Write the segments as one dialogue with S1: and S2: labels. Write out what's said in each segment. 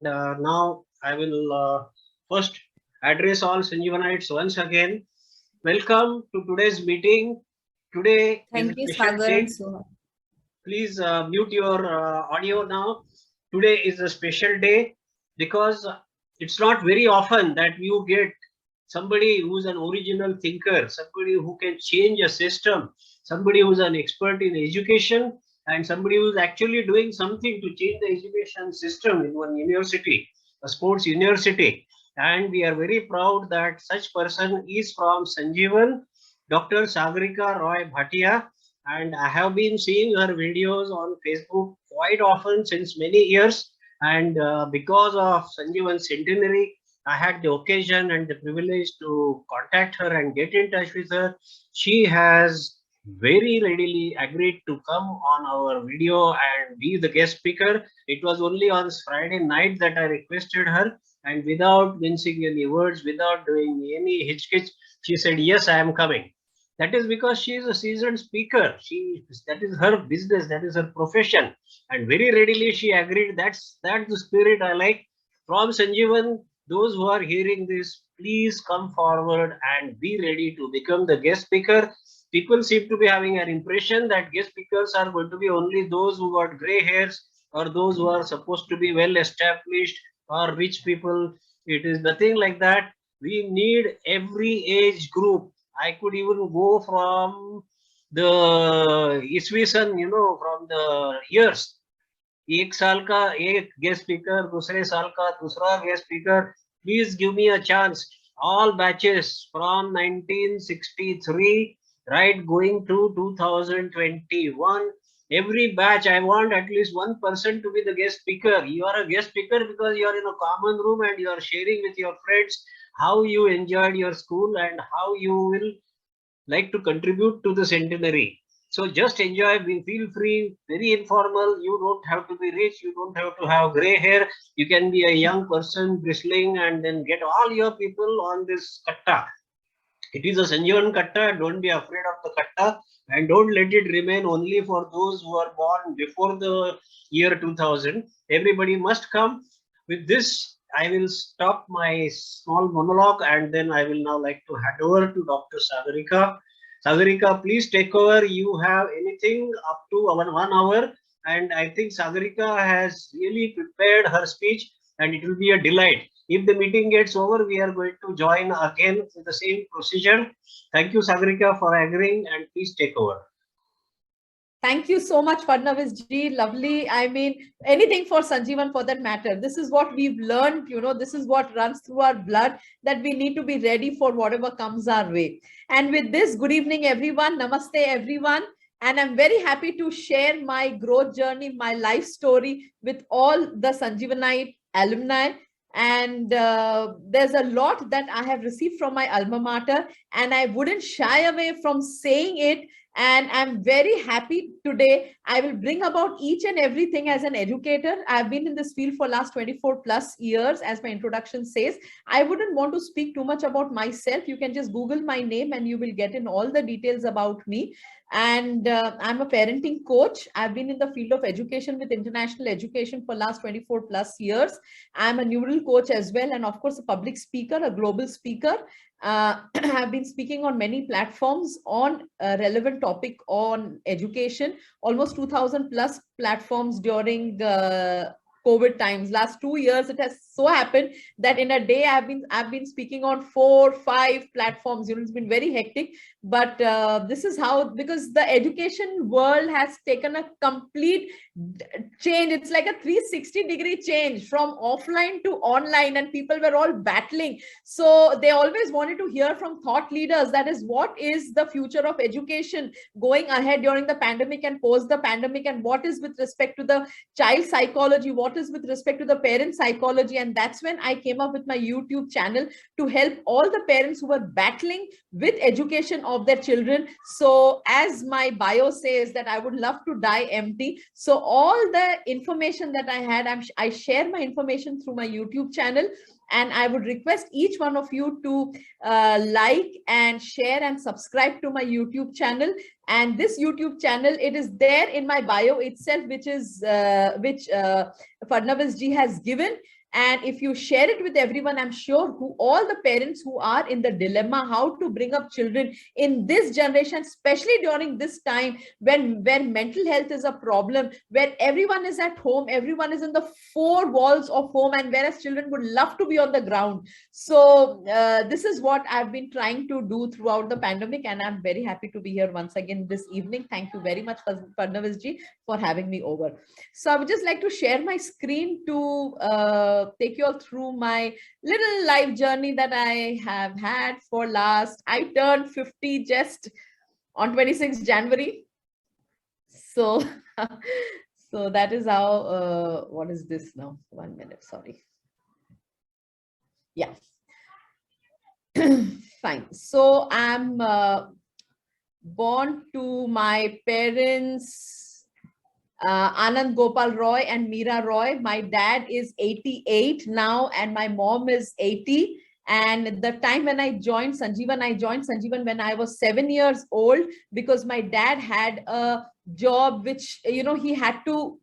S1: Now I will first address all Sanjeevanites once again. Welcome to today's meeting. Today is
S2: Thank
S1: a
S2: you,
S1: special
S2: Sagar and
S1: day.
S2: Suha.
S1: Please mute your audio now. Today is a special day because it's not very often that you get somebody who's an original thinker, somebody who can change a system, somebody who's an expert in education, and somebody who's actually doing something to change the education system in one university, a sports university. And we are very proud that such person is from Sanjeevan, Dr. Sagareeka Roy Bhatia, and I have been seeing her videos on Facebook quite often since many years. And because of Sanjeevan centenary, I had the occasion and the privilege to contact her and get in touch with her. She has very readily agreed to come on our video and be the guest speaker. It was only on Friday night that I requested her, and without mincing any words, without doing any hitch, she said, "Yes, I am coming." That is because she is a seasoned speaker. That is her business, that is her profession, and very readily she agreed. That's the spirit I like from Sanjeevan. Those who are hearing this, please come forward and be ready to become the guest speaker. People seem to be having an impression that guest speakers are going to be only those who got gray hairs or those who are supposed to be well established or rich people. It is nothing like that. We need every age group. I could even go from the Iswisan, from the years. एक साल का एक guest speaker, दूसरे साल का दूसरा guest speaker. Please give me a chance. All batches from 1963 right going to 2021. Every batch I want at least one person to be the guest speaker. You are a guest speaker because you are in a common room and you are sharing with your friends how you enjoyed your school and how you will like to contribute to the centenary. So just enjoy, we feel free, very informal. You don't have to be rich, you don't have to have gray hair. You can be a young person bristling and then get all your people on this katta. It is a Sanjeevan katta, don't be afraid of the katta, and don't let it remain only for those who are born before the year 2000. Everybody must come. With this, I will stop my small monologue and then I will now like to hand over to Dr. Sagarika. Sagarika, please take over. You have anything up to 1 hour, and I think Sagarika has really prepared her speech, and it will be a delight. If the meeting gets over, we are going to join again with the same procedure. Thank you, Sagarika, for agreeing, and please take over.
S2: Thank you so much, Phadnis ji. Lovely. I mean, anything for Sanjeevan for that matter. This is what we've learned, this is what runs through our blood, that we need to be ready for whatever comes our way. And with this, good evening, everyone. Namaste, everyone. And I'm very happy to share my growth journey, my life story with all the Sanjeewanite alumni. And there's a lot that I have received from my alma mater, and I wouldn't shy away from saying it. And I'm very happy today. I will bring about each and everything as an educator. I've been in this field for last 24 plus years, as my introduction says. I wouldn't want to speak too much about myself. You can just Google my name and you will get in all the details about me. And I'm a parenting coach. I've been in the field of education with international education for last 24 plus years. I'm a neural coach as well, and of course a public speaker, a global speaker. I've been speaking on many platforms on a relevant topic on education, almost 2000 plus platforms during COVID times. Last 2 years, it has so happened that in a day I've been speaking on 4-5 platforms. It's been very hectic, but this is how, because the education world has taken a complete change. It's like a 360-degree change from offline to online, and people were all battling. So they always wanted to hear from thought leaders, that is, what is the future of education going ahead during the pandemic and post the pandemic, and what is with respect to the child psychology, what is with respect to the parent psychology. And that's when I came up with my YouTube channel to help all the parents who were battling with education of their children. So as my bio says, that I would love to die empty. So all the information that I had, I share my information through my YouTube channel. And I would request each one of you to like and share and subscribe to my YouTube channel. And this YouTube channel, it is there in my bio itself, which Phadnis ji has given. And if you share it with everyone, I'm sure all the parents who are in the dilemma how to bring up children in this generation, especially during this time where mental health is a problem, where everyone is at home, everyone is in the four walls of home, and whereas children would love to be on the ground. So this is what I've been trying to do throughout the pandemic, and I'm very happy to be here once again this evening. Thank you very much, Phadnis ji, for having me over. So I would just like to share my screen to take you all through my little life journey that I have had for last, I turned 50 just on 26th January. So, so that is how, what is this now? 1 minute, sorry. Yeah. Fine. So I'm born to my parents, Anand Gopal Roy and Meera Roy. My dad is 88 now and my mom is 80. And the time when I joined Sanjeewan when I was 7 years old, because my dad had a job which, you know, he had to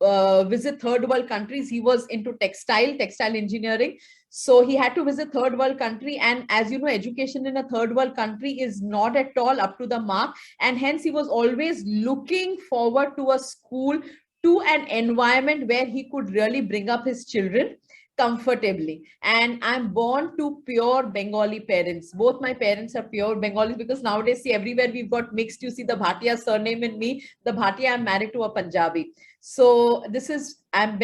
S2: visit third world countries. He was into textile engineering. So he had to visit third world country. And as you know, education in a third world country is not at all up to the mark. And hence he was always looking forward to a school, to an environment where he could really bring up his children comfortably. And I'm born to pure Bengali parents. Both my parents are pure Bengalis, because nowadays, see, everywhere we've got mixed. You see the Bhatia surname in me. The Bhatia, I'm married to a Punjabi. So this is, I'm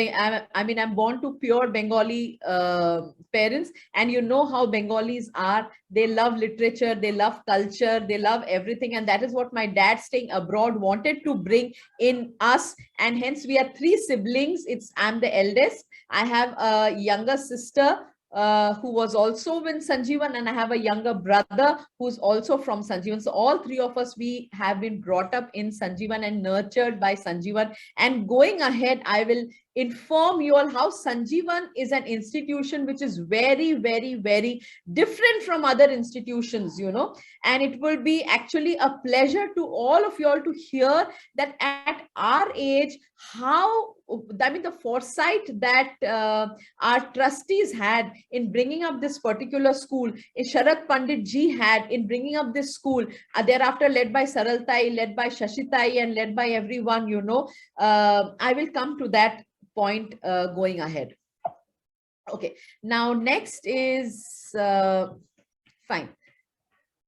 S2: born to pure Bengali parents. And you know how Bengalis are. They love literature, they love culture, they love everything. And that is what my dad, staying abroad, wanted to bring in us. And hence we are 3 siblings. I'm the eldest. I have a younger sister who was also in Sanjeewan, and I have a younger brother who's also from Sanjeewan. So all 3 of us, we have been brought up in Sanjeewan and nurtured by Sanjeewan. And going ahead, I will inform you all how Sanjeewan is an institution which is very, very, very different from other institutions, you know. And it will be actually a pleasure to all of you all to hear that at our age, how, I mean, the foresight that our trustees had in bringing up this particular school, Sharat Pandit ji had in bringing up this school, thereafter led by Saraltai, led by Shashitai, and led by everyone, you know. I will come to that point going ahead. Okay, now next is fine.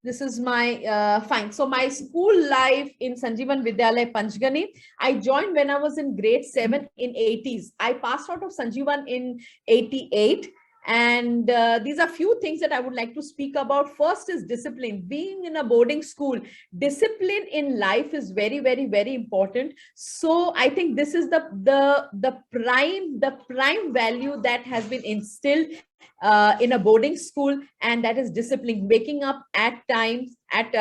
S2: This is my fine. So my school life in Sanjeewan Vidyalaya Panchgani, I joined when I was in grade 7 in 80s. I passed out of Sanjeewan in 88. And these are few things that I would like to speak about. First is discipline. Being in a boarding school, discipline in life is very, very, very important. So I think this is the prime value that has been instilled in a boarding school, and that is discipline. Waking up at times, at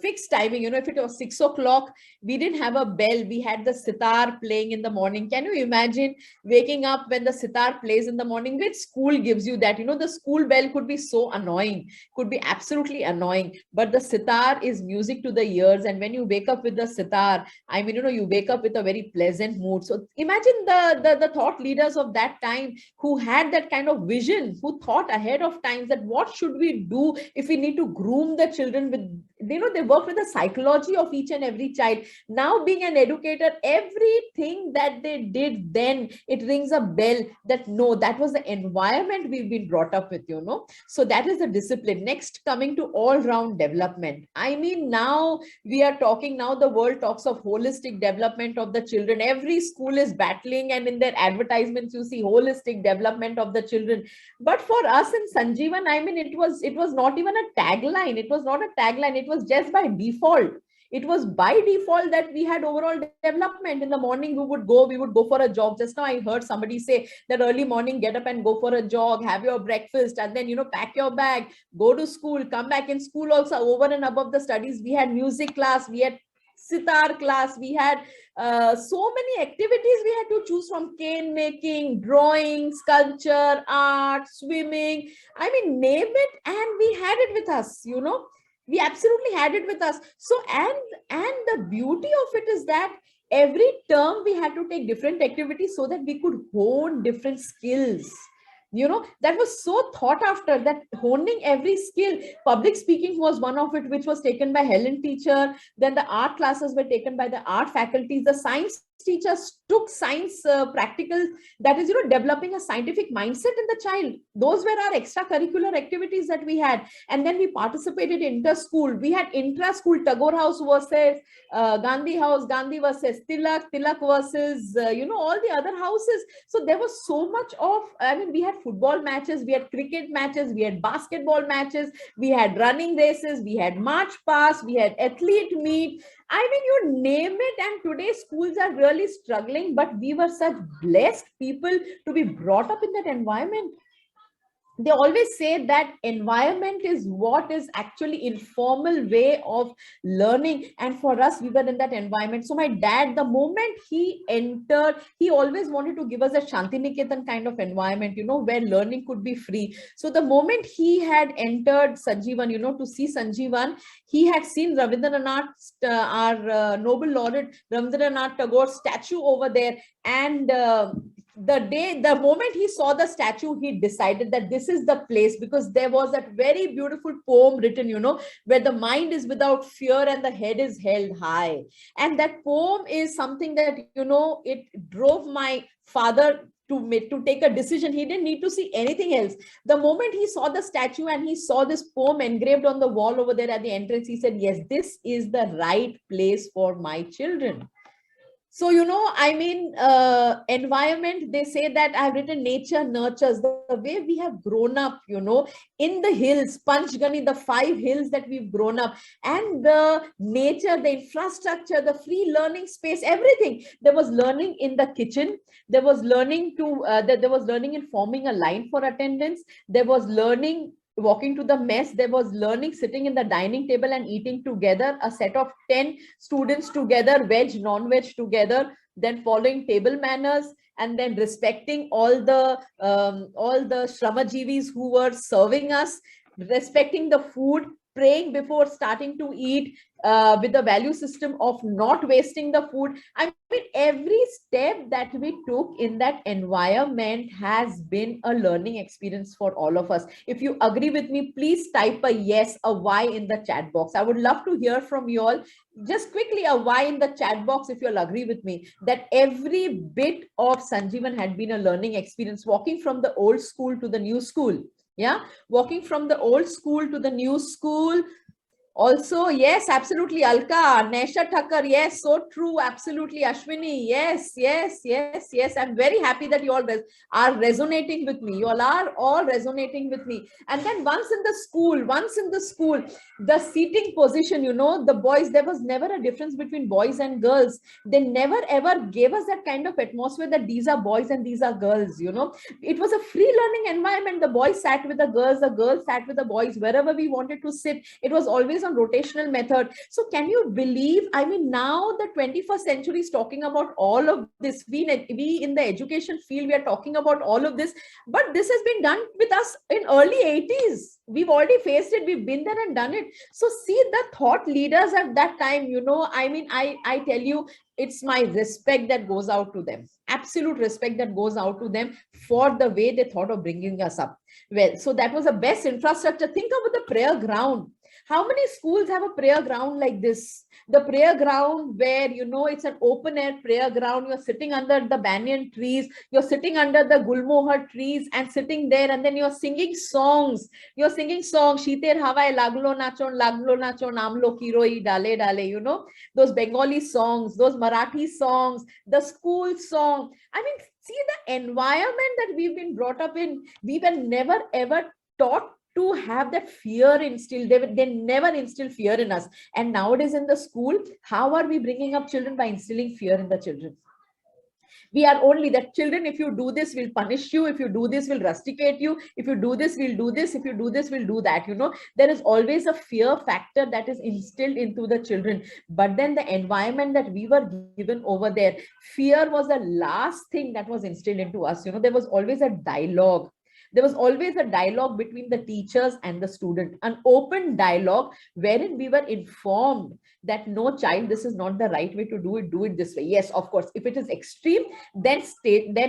S2: fixed timing. You know, if it was 6 o'clock, we didn't have a bell. We had the sitar playing in the morning. Can you imagine waking up when the sitar plays in the morning? Which school gives you that? You know, the school bell could be so annoying, could be absolutely annoying, but the sitar is music to the ears. And when you wake up with the sitar, I mean, you know, you wake up with a very pleasant mood. So imagine the thought leaders of that time who had that kind of vision, who thought ahead of times that what should we do if we need to groom the children with, you know, they work with the psychology of each and every child. Now being an educator, everything that they did then, it rings a bell that no, that was the environment we've been brought up with, you know. So that is the discipline. Next, coming to all-round development. I mean, now we are talking, now the world talks of holistic development of the children. Every school is battling, and in their advertisements you see holistic development of the children. But for us in Sanjeewan, I mean, it was not even a tagline. It was not a tagline. It was just by default. It was by default that we had overall development. In the morning, we would go for a jog. Just now I heard somebody say that early morning, get up and go for a jog, have your breakfast, and then, you know, pack your bag, go to school, come back. In school also, over and above the studies, we had music class, we had sitar class, we had so many activities we had to choose from: cane making, drawing, sculpture, art, swimming. I mean, name it, and we had it with us, you know. We absolutely had it with us. So, and the beauty of it is that Every term we had to take different activities so that we could hone different skills. That was so thought after, that honing every skill. Public speaking was one of it, which was taken by Helen teacher. Then the art classes were taken by the art faculties. The science teachers took science practical, that is, developing a scientific mindset in the child. Those were our extracurricular activities that we had. And then we participated inter-school. We had intra-school Tagore House versus Gandhi House, Gandhi versus Tilak, Tilak versus, all the other houses. So there was so much of, we had football matches, we had cricket matches, we had basketball matches, we had running races, we had march past, we had athlete meet. You name it. And today schools are really struggling, but we were such blessed people to be brought up in that environment. They always say that environment is what is actually informal way of learning. And for us, we were in that environment. So my dad, the moment he entered, he always wanted to give us a Shantiniketan kind of environment, where learning could be free. So the moment he had entered Sanjeewan, to see Sanjeewan, he had seen Rabindranath, our Nobel laureate Rabindranath Tagore statue over there. And the moment he saw the statue, he decided that this is the place, because there was that very beautiful poem written, where the mind is without fear and the head is held high. And that poem is something that, it drove my father to take a decision. He didn't need to see anything else. The moment he saw the statue and he saw this poem engraved on the wall over there at the entrance, he said, yes, this is the right place for my children. So, environment, they say that I've written nature nurtures. The way we have grown up, in the hills, Panchgani, the 5 hills that we've grown up, and the nature, the infrastructure, the free learning space, everything. There was learning in the kitchen. There was learning there was learning in forming a line for attendance. There was learning walking to the mess. There was learning sitting in the dining table and eating together, a set of 10 students together, veg, non-veg together, then following table manners, and then respecting all the Shramajivis who were serving us, respecting the food, praying before starting to eat, with the value system of not wasting the food. Every step that we took in that environment has been a learning experience for all of us. If you agree with me, please type a yes, a Y in the chat box. I would love to hear from you all. Just quickly, a Y in the chat box if you'll agree with me that every bit of Sanjeewan had been a learning experience, walking from the old school to the new school. Yeah, walking from the old school to the new school. Also, yes, absolutely. Alka, Nesha Thakkar, yes, so true. Absolutely. Ashwini, yes, yes, yes, yes. I'm very happy that you all are resonating with me. You all are all resonating with me. And then once in the school, the seating position, the boys, there was never a difference between boys and girls. They never ever gave us that kind of atmosphere that these are boys and these are girls, It was a free learning environment. The boys sat with the girls sat with the boys, wherever we wanted to sit. It was always rotational method. So can you believe, now the 21st century is talking about all of this. We in the education field, we are talking about all of this, but this has been done with us in early 80s. We've already faced it. We've been there and done it. So see the thought leaders at that time, I tell you, it's my respect that goes out to them. Absolute respect that goes out to them for the way they thought of bringing us up. Well, so that was the best infrastructure. Think about the prayer ground. How many schools have a prayer ground like this? The prayer ground where, it's an open air prayer ground. You're sitting under the banyan trees. You're sitting under the gulmohar trees and sitting there. And then you're singing songs. You're singing songs. Shiter Hawai Laglo Nachon, Namlo Kiroi Dale Dale, those Bengali songs, those Marathi songs, the school song. See the environment that we've been brought up in. We were never ever taught to have that fear instilled. They never instill fear in us. And nowadays in the school, how are we bringing up children? By instilling fear in the children. We are only that children, if you do this, we'll punish you. If you do this, we'll rusticate you. If you do this, we'll do this. If you do this, we'll do that. There is always a fear factor that is instilled into the children. But then the environment that we were given over there, fear was the last thing that was instilled into us. There was always a dialogue. There was always a dialogue between the teachers and the student, an open dialogue wherein we were informed that no child, this is not the right way to do it this way. Yes, of course, if it is extreme, then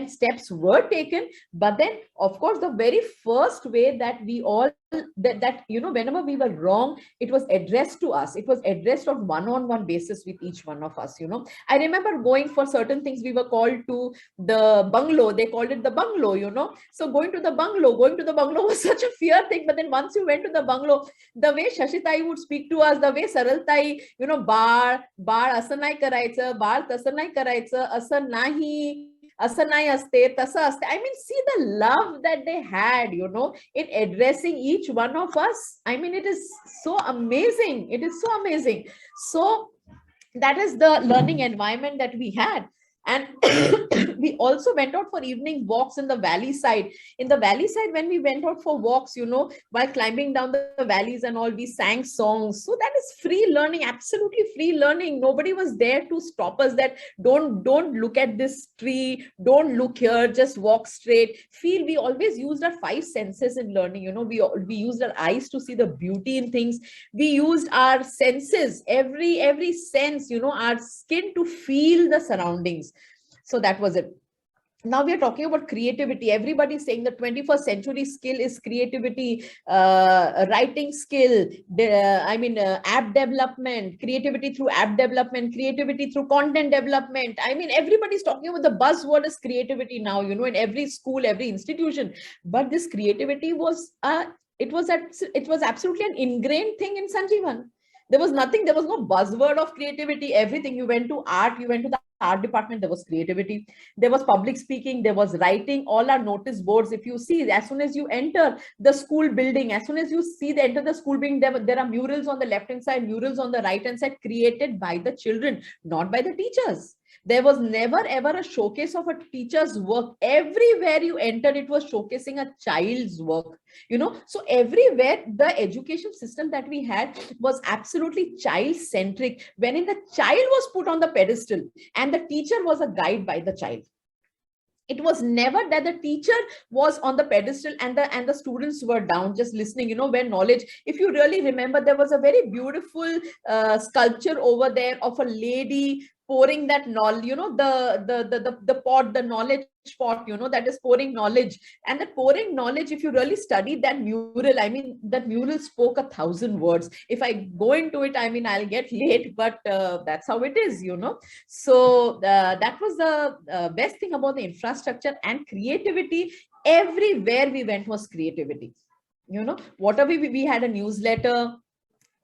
S2: steps were taken. But then, of course, the very first way that we all that whenever we were wrong, it was addressed to us. It was addressed on one-on-one basis with each one of us. I remember going for certain things, we were called to the bungalow. They called it the bungalow. So going to the bungalow was such a fear thing. But then once you went to the bungalow, the way Shashitai would speak to us, the way Saraltai, बाळ असं नाही करायचं, बाळ तसं नाही करायचं, असं नाही, असं नाही असते, तसं असते. I mean, see the love that they had, in addressing each one of us. I mean, it is so amazing. It is so amazing. So that is the learning environment that we had. And we also went out for evening walks in the valley side. In the valley side, when we went out for walks, while climbing down the valleys and all, we sang songs. So that is free learning, absolutely free learning. Nobody was there to stop us that don't look at this tree, don't look here, just walk straight. Feel. We always used our 5 senses in learning. We used our eyes to see the beauty in things. We used our senses, every sense, our skin to feel the surroundings. So that was it. Now we are talking about creativity. Everybody's saying the 21st century skill is creativity, writing skill, app development, creativity through app development, creativity through content development. I mean, everybody's talking about the buzzword is creativity now, in every school, every institution. But this creativity was, it was absolutely an ingrained thing in Sanjeevan. There was nothing, there was no buzzword of creativity. Everything, you went to art, you went to the art department, there was creativity, there was public speaking, there was writing. All our notice boards, if you see, as soon as you enter the school building, as soon as you enter the school building, there are murals on the left hand side, murals on the right hand side, created by the children, not by the teachers. There was never ever a showcase of a teacher's work. Everywhere you entered, it was showcasing a child's work. So everywhere the education system that we had was absolutely child-centric, wherein the child was put on the pedestal and the teacher was a guide by the child. It was never that the teacher was on the pedestal and the students were down just listening, where knowledge. If you really remember, there was a very beautiful sculpture over there of a lady pouring that knowledge, the pot, the knowledge pot, that is pouring knowledge. And that pouring knowledge, if you really study that mural, I mean, that mural spoke 1,000 words. If I go into it, I mean, I'll get late, but that's how it is, So that was the best thing about the infrastructure and creativity. Everywhere we went was creativity. Whatever we had a newsletter,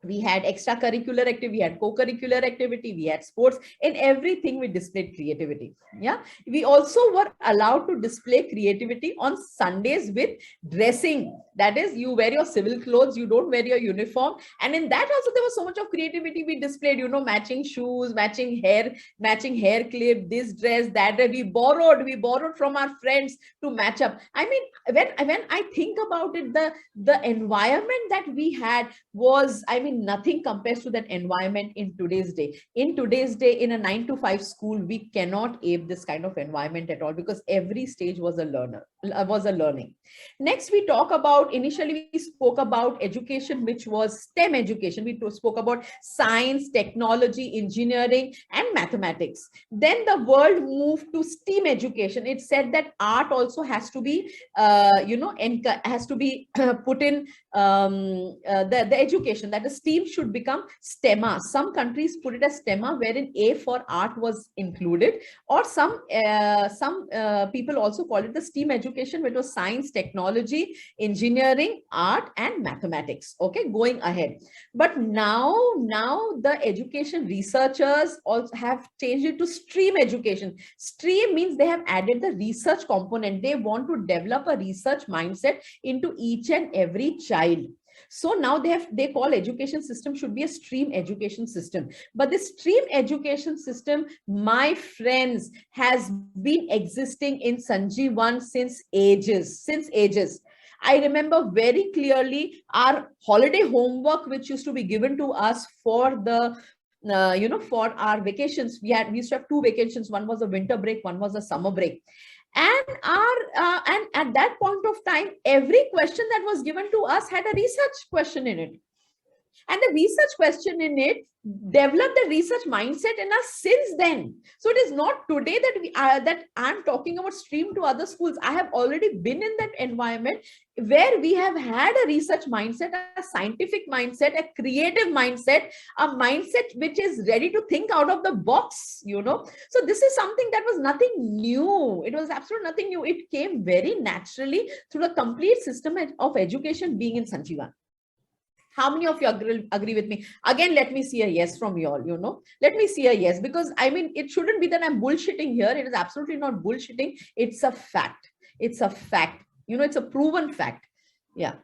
S2: we had extracurricular activity, we had co-curricular activity, we had sports. In everything we displayed creativity. Yeah, we also were allowed to display creativity on Sundays with dressing. That is, you wear your civil clothes, you don't wear your uniform. And in that also there was so much of creativity we displayed, matching shoes, matching hair clip, this dress, that dress. We borrowed from our friends to match up. I mean, when I think about it, the environment that we had was, I mean, nothing compares to that environment in today's day. In today's day, in a 9-to-5 school, we cannot ape this kind of environment at all, because every stage was a learning. Next, we talk about, initially we spoke about education, which was STEM education. We spoke about science, technology, engineering, and mathematics. Then the world moved to STEAM education. It said that art also has to be, has to be put in the education. That is, STEAM should become STEMA. Some countries put it as STEMA, wherein A for art was included, or some people also call it the STEAM education, which was science, technology, engineering, art, and mathematics. Okay, going ahead. But now the education researchers also have changed it to STREAM education. STREAM means they have added the research component. They want to develop a research mindset into each and every child. So now they call education system should be a STREAM education system. But this STREAM education system, my friends, has been existing in Sanjeewan since ages. I remember very clearly our holiday homework, which used to be given to us for the for our vacations. We used to have 2 vacations. One was a winter break, one was a summer break. And and at that point of time, every question that was given to us had a research question in it. And the research question in it developed the research mindset in us since then. So it is not today that that I'm talking about stream to other schools. I have already been in that environment where we have had a research mindset, a scientific mindset, a creative mindset, a mindset which is ready to think out of the box, you know. So this is something that was nothing new. It was absolutely nothing new. It came very naturally through the complete system of education being in Sanjeewan. How many of you agree with me? Again, let me see a yes from you all, you know. Let me see a yes, because I mean, it shouldn't be that I'm bullshitting here. It is absolutely not bullshitting. It's a fact. It's a fact. You know, it's a proven fact. Yeah.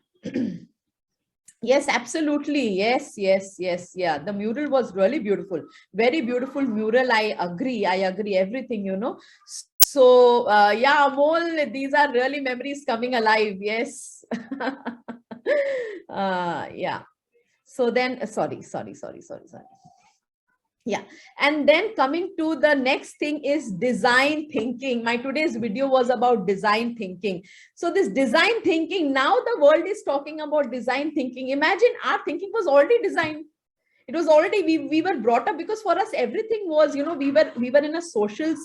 S2: Yes, absolutely. Yes, yes, yes. Yeah. The mural was really beautiful. Very beautiful mural. I agree. I agree. Everything, you know. So, yeah, Amol, these are really memories coming alive. Yes. Yeah. So then, sorry. Yeah. And then coming to the next thing is design thinking. My today's video was about design thinking. So this design thinking, now the world is talking about design thinking. Imagine our thinking was already designed. It was already, we were brought up, because for us everything was, you know, we were in a social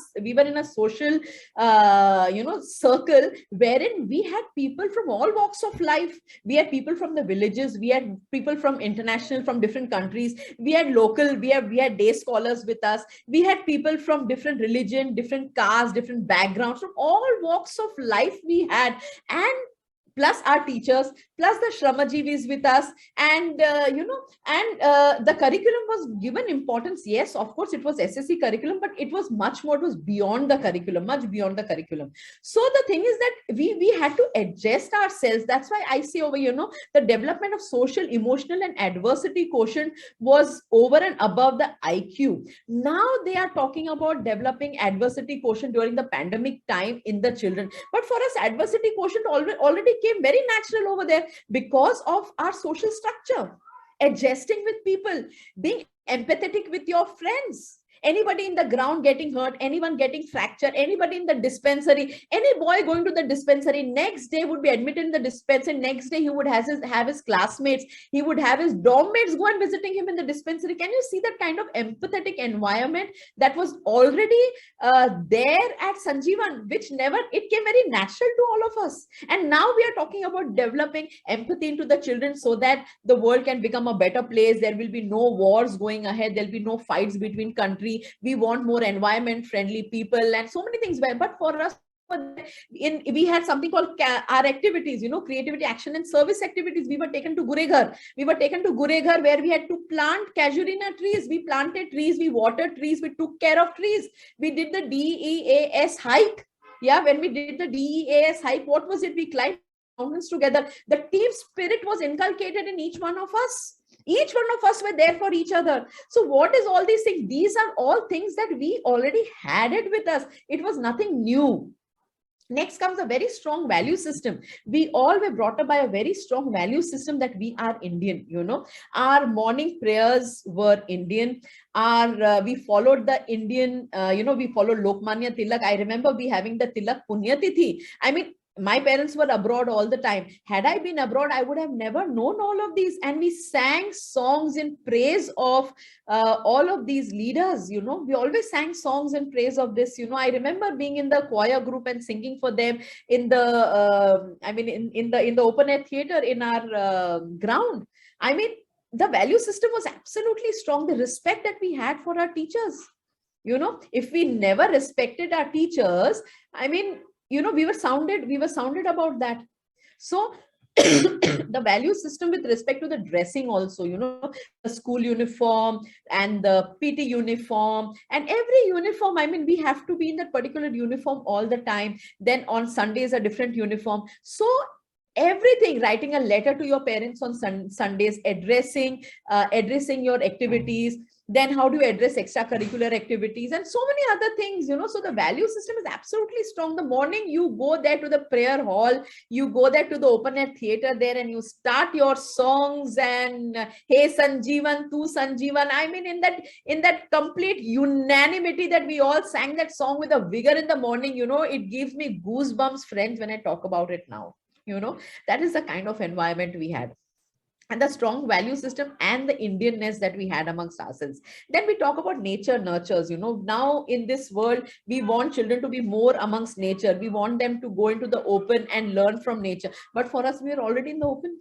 S2: you know, circle wherein we had people from all walks of life. We had people from the villages, we had people from international, from different countries, we had local, we had day scholars with us, we had people from different religion, different castes, different backgrounds, from all walks of life we had. And plus our teachers, plus the Shramajivis with us, and you know, and the curriculum was given importance. Yes, of course, it was SSC curriculum, but it was much more. It was beyond the curriculum, much beyond the curriculum. So the thing is that we had to adjust ourselves. That's why I say over, you know, the development of social, emotional, and adversity quotient was over and above the IQ. Now they are talking about developing adversity quotient during the pandemic time in the children. But for us, adversity quotient already came very natural over there because of our social structure, adjusting with people, being empathetic with your friends. Anybody in the ground getting hurt, anyone getting fractured, anybody in the dispensary, any boy going to the dispensary, next day would be admitted in the dispensary. Next day he would have his classmates, he would have his dorm mates go and visiting him in the dispensary. Can you see that kind of empathetic environment that was already there at Sanjeewan, which never, it came very natural to all of us. And now we are talking about developing empathy into the children so that the world can become a better place. There will be no wars going ahead, there'll be no fights between countries. We want more environment friendly people and so many things. But for us, we had something called our activities, you know, creativity, action, and service activities. We were taken to Gureghar. Where we had to plant casuarina trees. We planted trees, we watered trees, we took care of trees. We did the DEAS hike. Yeah, when we did the DEAS hike, what was it? We climbed mountains together. The team spirit was inculcated in each one of us. Each one of us were there for each other. So what is all these things? These are all things that we already had it with us. It was nothing new. Next comes a very strong value system. We all were brought up by a very strong value system that we are Indian, you know. Our morning prayers were Indian. We followed the Indian, you know, we followed Lokmanya Tilak. I remember we having the Tilak Punyatithi. I mean, my parents were abroad all the time. Had I been abroad, I would have never known all of these. And we sang songs in praise of all of these leaders, you know. We always sang songs in praise of this, you know. I remember being in the choir group and singing for them in the, in the open air theater in our ground. I mean, the value system was absolutely strong. The respect that we had for our teachers, you know, if we never respected our teachers, I mean, you know, we were sounded about that. So the value system with respect to the dressing also, you know, the school uniform and the PT uniform and every uniform. I mean, we have to be in that particular uniform all the time. Then on Sundays, a different uniform. So everything, writing a letter to your parents on Sundays, addressing your activities, Then how do you address extracurricular activities and so many other things, so the value system is absolutely strong. The morning you go there to the prayer hall, you go there to the open air theater there, and you start your songs and hey Sanjeevan, tu Sanjeevan. I mean, in that complete unanimity that we all sang that song with a vigor in the morning, it gives me goosebumps, friends, when I talk about it now. That is the kind of environment we had, and the strong value system and the Indianness that we had amongst ourselves. Then we talk about nature nurtures. Now in this world, we want children to be more amongst nature. We want them to go into the open and learn from nature. But for us, we are already in the open.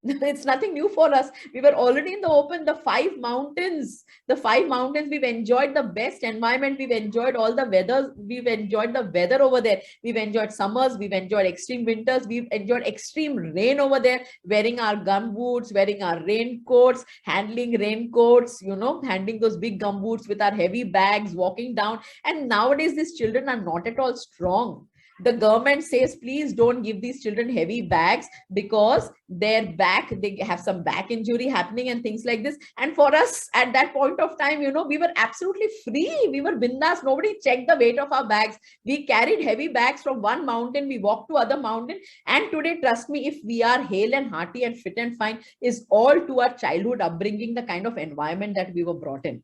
S2: It's nothing new for us. We were already in the open. The five mountains, we've enjoyed the best environment. We've enjoyed all the weathers. We've enjoyed the weather over there. We've enjoyed summers. We've enjoyed extreme winters. We've enjoyed extreme rain over there, wearing our gum boots, wearing our raincoats, handling raincoats, handling those big gum boots with our heavy bags, walking down. And nowadays, these children are not at all strong. The government says, please don't give these children heavy bags because their back, they have some back injury happening and things like this. And for us at that point of time, we were absolutely free. We were bindas. Nobody checked the weight of our bags. We carried heavy bags from one mountain. We walked to other mountain. And today, trust me, if we are hale and hearty and fit and fine, is all to our childhood upbringing, the kind of environment that we were brought in.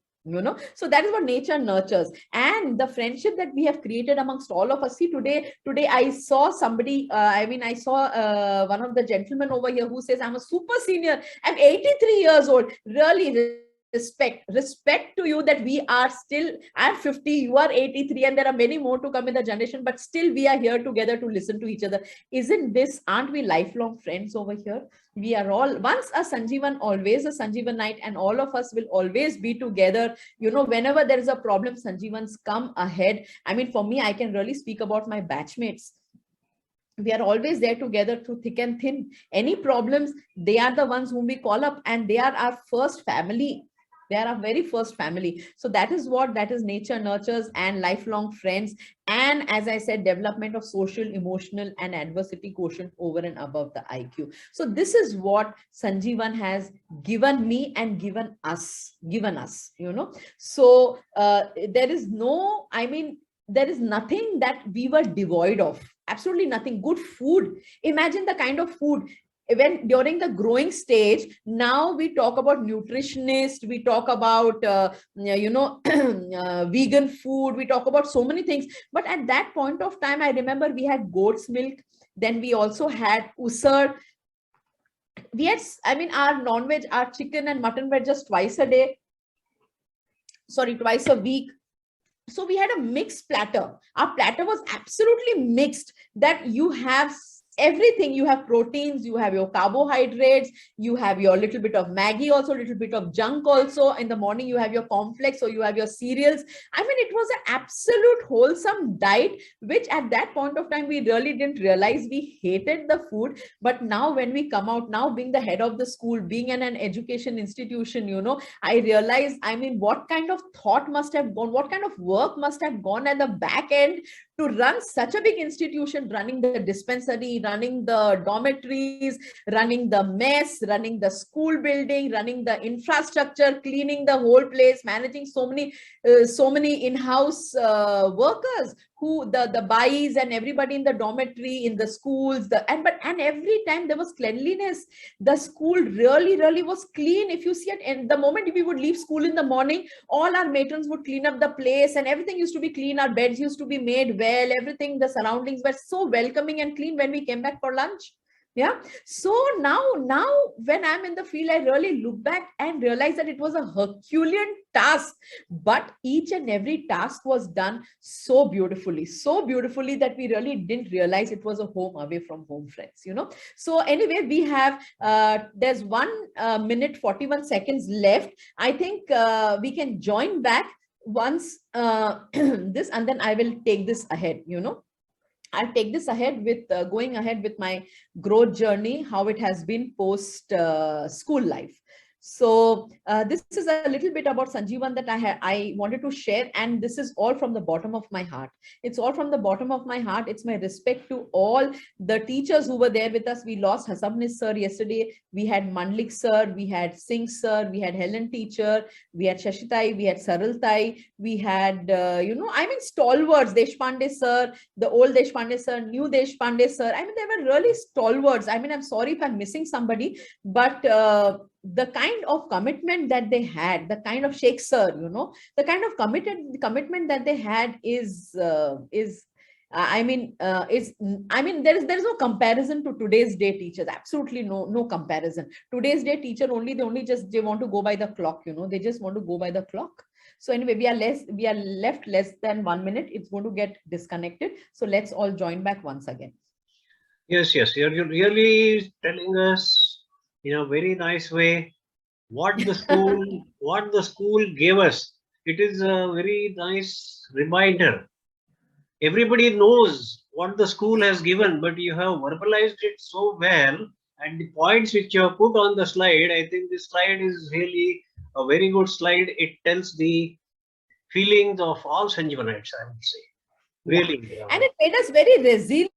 S2: So that is what nature nurtures, and the friendship that we have created amongst all of us. See, today I saw somebody, I saw one of the gentlemen over here who says, I'm a super senior, I'm 83 years old. Really respect to you that we are still, I'm 50, you are 83, and there are many more to come in the generation, but still we are here together to listen to each other. Aren't we lifelong friends over here? We are all once a Sanjeevan, always a Sanjeewanite, and all of us will always be together. Whenever there is a problem, Sanjeevans come ahead. I mean, for me, I can really speak about my batchmates. We are always there together through thick and thin. Any problems, they are the ones whom we call up, and they are our first family. They are our very first family. So that is nature nurtures and lifelong friends. And as I said, development of social, emotional, and adversity quotient over and above the IQ. So this is what Sanjeevan has given me and given us. So there is nothing that we were devoid of. Absolutely nothing. Good food. Imagine the kind of food. When during the growing stage, now we talk about nutritionists, we talk about vegan food, we talk about so many things. But at that point of time, I remember we had goat's milk. Then we also had usar. We had, our non-veg, our chicken and mutton were just twice a week. So we had a mixed platter. Our platter was absolutely mixed, that you have everything. You have proteins, you have your carbohydrates, you have your little bit of Maggi, also a little bit of junk also. In the morning, you have your complex, or you have your cereals. I mean, it was an absolute wholesome diet, which at that point of time, we really didn't realize we hated the food. But now when we come out, now being the head of the school, being in an education institution, I realized, what kind of thought must have gone, what kind of work must have gone at the back end to run such a big institution, running the dispensary, running the dormitories, running the mess, running the school building, running the infrastructure, cleaning the whole place, managing so many in-house workers, who the bais and everybody in the dormitory, in the schools, and every time there was cleanliness. The school really was clean. If you see it, and the moment we would leave school in the morning, all our matrons would clean up the place, and everything used to be clean. Our beds used to be made well, everything, the surroundings were so welcoming and clean when we came back for lunch. Yeah. So now when I'm in the field, I really look back and realize that it was a Herculean task, but each and every task was done so beautifully that we really didn't realize it was a home away from home, friends. So anyway, we have there's 1 minute 41 seconds left. I think we can join back once this, and then I will take this ahead. I'll take this ahead with going ahead with my growth journey, how it has been post school life. So this is a little bit about Sanjeevan that I wanted to share, and this is all from the bottom of my heart. It's all from the bottom of my heart. It's my respect to all the teachers who were there with us. We lost Phadnis sir yesterday. We had Mandlik sir, we had Singh sir, we had Helen teacher, we had Shashitai, we had Saraltai, we had stalwarts, Deshpande sir, the old Deshpande sir, new Deshpande sir. I mean, they were really stalwarts. I mean, I'm sorry if I'm missing somebody, but the kind of commitment that they had, the kind of Sheikh sir, the kind of commitment that they had is there is no comparison to today's day teachers. Absolutely no comparison. Today's day teacher they want to go by the clock, they just want to go by the clock. So anyway, we are left less than 1 minute. It's going to get disconnected. So let's all join back once again.
S1: Yes, you're really telling us in a very nice way what the school gave us. It is a very nice reminder. Everybody knows what the school has given, but you have verbalized it so well, and the points which you have put on the slide, I think this slide is really a very good slide. It tells the feelings of all Sanjeevanites, I would say. Really.
S2: Yeah. And it made us very resilient.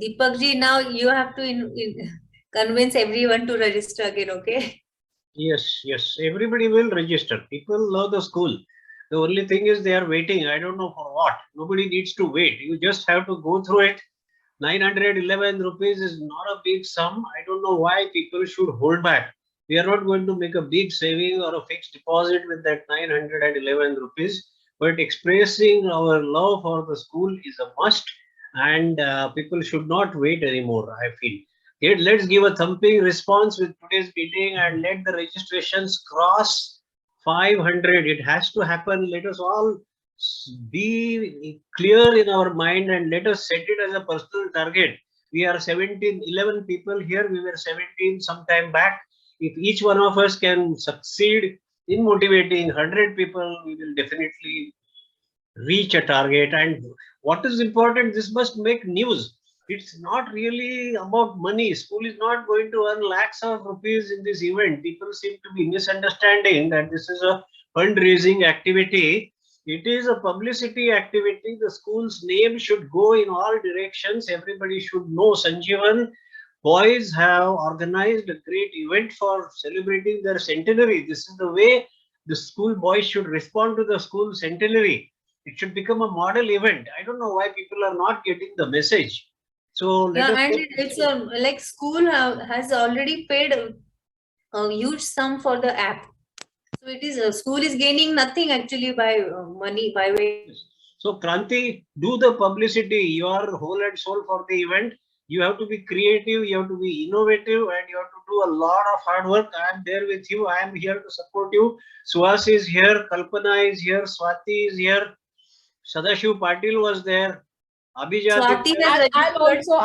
S3: Deepak ji, now you have to convince everyone to register again, okay?
S1: Yes. Everybody will register. People love the school. The only thing is they are waiting. I don't know for what. Nobody needs to wait. You just have to go through it. 911 rupees is not a big sum. I don't know why people should hold back. We are not going to make a big saving or a fixed deposit with that 911 rupees. But expressing our love for the school is a must. And people should not wait anymore, I feel. Let's give a thumping response with today's meeting and let the registrations cross 500. It has to happen. Let us all be clear in our mind and let us set it as a personal target. We are 11 people here. We were 17 some time back. If each one of us can succeed in motivating 100 people, we will definitely reach a target. And what is important, this must make news. It's not really about money. School is not going to earn lakhs of rupees in this event. People seem to be misunderstanding that this is a fundraising activity. It is a publicity activity. The school's name should go in all directions. Everybody should know Sanjeevan boys have organized a great event for celebrating their centenary. This is the way the school boys should respond to the school centenary. It should become a model event. I don't know why people are not getting the message. So
S3: yeah, and it's like school has already paid a huge sum for the app. So it is school is gaining nothing actually by money by way.
S1: So Kranti, do the publicity. You are whole and soul for the event. You have to be creative. You have to be innovative, and you have to do a lot of hard work. I am there with you. I am here to support you. Suhas is here. Kalpana is here. Swati is here. Sadashiv Patil was there. Abhijat.
S2: I'll also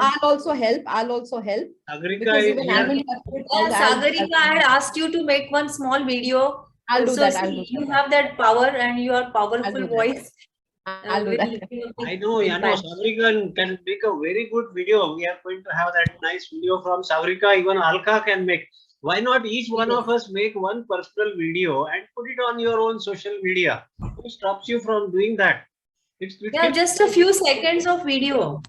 S2: help.
S1: Sagareeka is here.
S3: Sagareeka, I had asked you to make one small video.
S2: I'll do that.
S3: You have that power and your powerful voice.
S2: I'll do that.
S1: I know, Sagareeka can make a very good video. We are going to have that nice video from Sagareeka. Even Alka can make. Why not each one of us make one personal video and put it on your own social media? Who stops you from doing that?
S3: Just a few seconds of video.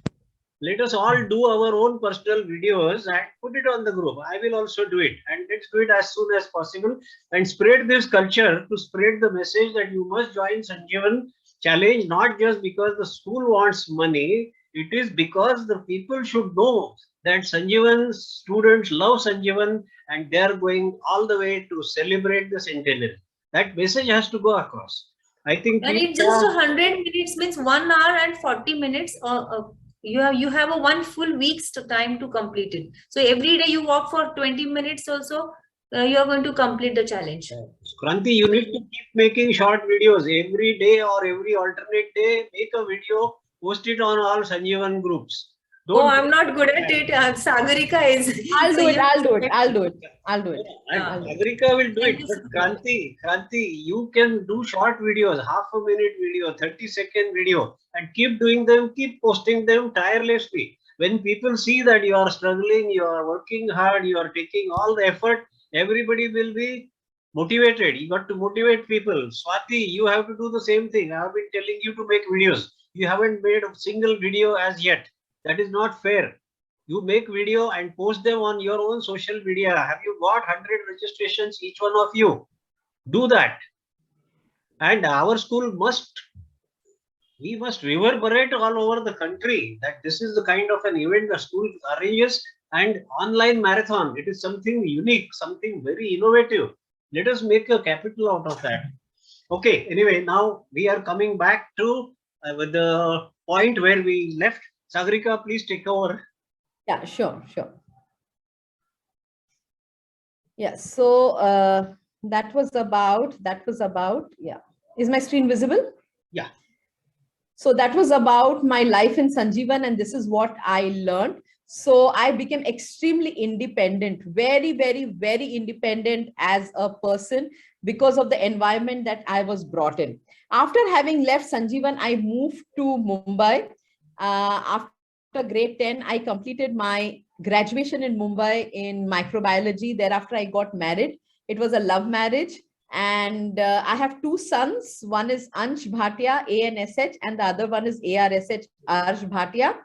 S1: Let us all do our own personal videos and put it on the group. I will also do it, and let's do it as soon as possible and spread this culture, to spread the message that you must join Sanjeevan challenge, not just because the school wants money. It is because the people should know that Sanjeevan students love Sanjeevan and they are going all the way to celebrate the centenary. That message has to go across. I think
S3: And it's just 100 minutes means 1 hour and 40 minutes, or you have a one full week's time to complete it. So every day you walk for 20 minutes also, you are going to complete the challenge.
S1: Kranti, you need to keep making short videos every day or every alternate day. Make a video, post it on all Sanjeevan groups.
S3: Oh, I'm not good at it. Sagareeka is.
S2: I'll
S3: So
S2: do it.
S3: you-
S2: I'll do it. I'll do it. I'll do it.
S1: And
S2: I'll do it.
S1: Sagareeka will do
S3: Thank
S1: it.
S3: you
S1: But
S3: so much.
S1: Kranti, you can do short videos, half a minute video, 30-second video, and keep doing them, keep posting them tirelessly. When people see that you are struggling, you are working hard, you are taking all the effort, everybody will be motivated. You got to motivate people. Swati, you have to do the same thing. I have been telling you to make videos. You haven't made a single video as yet. That is not fair. You make video and post them on your own social media. Have you got 100 registrations, each one of you? Do that. And our school we must reverberate all over the country that this is the kind of an event the school arranges, and online marathon. It is something unique, something very innovative. Let us make a capital out of that. Okay, anyway, now we are coming back to with the point where we left. Sagareeka, please take over.
S2: Yeah, sure. Yeah, so that was about, yeah. Is my screen visible?
S1: Yeah.
S2: So that was about my life in Sanjeevan, and this is what I learned. So I became extremely independent, very, very, very independent as a person because of the environment that I was brought in. After having left Sanjeevan, I moved to Mumbai. After grade 10, I completed my graduation in Mumbai in microbiology. Thereafter, I got married. It was a love marriage. And I have two sons. One is Ansh Bhatia, ANSH, and the other one is ARSH, Arsh Bhatia.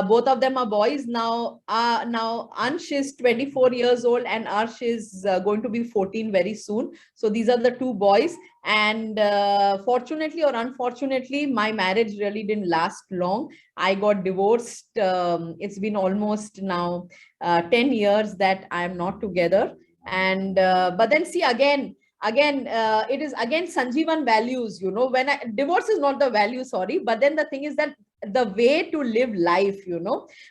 S2: Both of them are boys. Now Ansh is 24 years old and Arsh is going to be 14 very soon. So these are the two boys. And fortunately or unfortunately, my marriage really didn't last long. I got divorced. It's been almost now 10 years that I am not together. And but then see, again, it is again Sanjeevan values, when divorce is not the value, sorry, but then the thing is that the way to live life,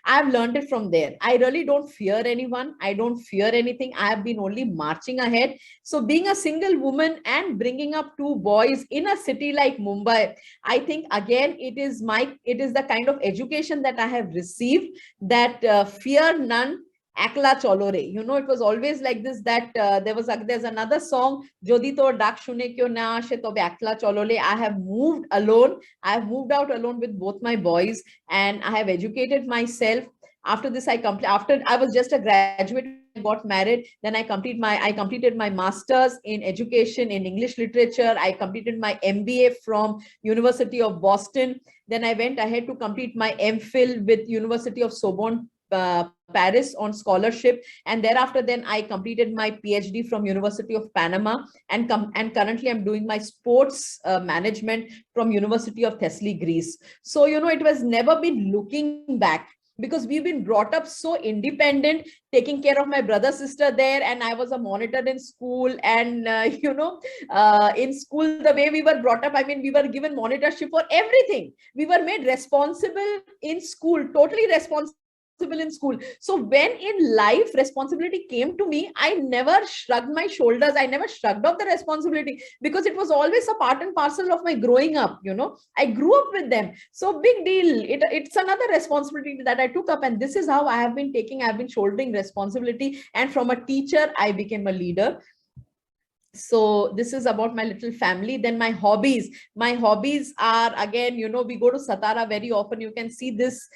S2: I've learned it from there. I really don't fear anyone. I don't fear anything. I have been only marching ahead. So being a single woman and bringing up two boys in a city like Mumbai, I think again, it is the kind of education that I have received, that fear none, Akla Cholore. It was always like this, that there's another song, Jodi to dak shune kyo na ashe tobe Akla Cholole. I have moved alone. I have moved out alone with both my boys, and I have educated myself. After this, after I was just a graduate, I got married. Then I completed my master's in education in English literature. I completed my MBA from University of Boston. Then I went ahead to complete my MPhil with University of Sorbonne, Paris, on scholarship, and thereafter then I completed my PhD from University of Panama, and currently I'm doing my sports management from University of Thessaly, Greece. So it was never been looking back, because we've been brought up so independent, taking care of my brother, sister there, and I was a monitor in school. And in school, the way we were brought up, I mean, we were given monitorship for everything. We were made responsible in school, totally responsible in school. So when in life responsibility came to me, I never shrugged my shoulders. I never shrugged off the responsibility, because it was always a part and parcel of my growing up. I grew up with them. So big deal. It's another responsibility that I took up, and this is how I have been shouldering responsibility. And from a teacher, I became a leader. So this is about my little family. Then my hobbies are, again, we go to Satara very often. You can see this.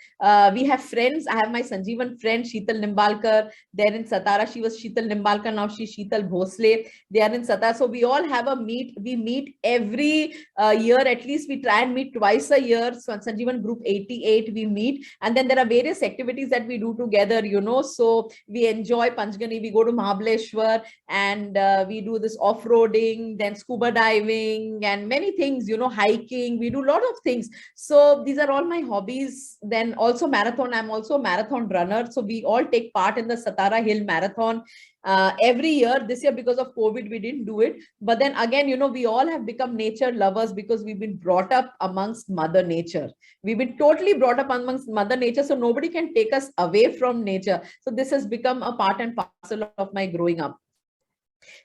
S2: We have friends. I have my Sanjeevan friend, Sheetal Nimbalkar. They're in Satara. She was Sheetal Nimbalkar. Now she's Sheetal Bhosle. They are in Satara. So we all have a meet. We meet every year. At least we try and meet twice a year. So Sanjeevan Group 88, we meet. And then there are various activities that we do together, So we enjoy Panchgani. We go to Mahabaleshwar, and we do this off-roading, then scuba diving, and many things, hiking. We do a lot of things. So these are all my hobbies. Then also marathon. I'm also a marathon runner. So we all take part in the Satara Hill Marathon every year. This year, because of COVID, we didn't do it. But then again, we all have become nature lovers because we've been brought up amongst Mother Nature. We've been totally brought up amongst Mother Nature. So nobody can take us away from nature. So this has become a part and parcel of my growing up.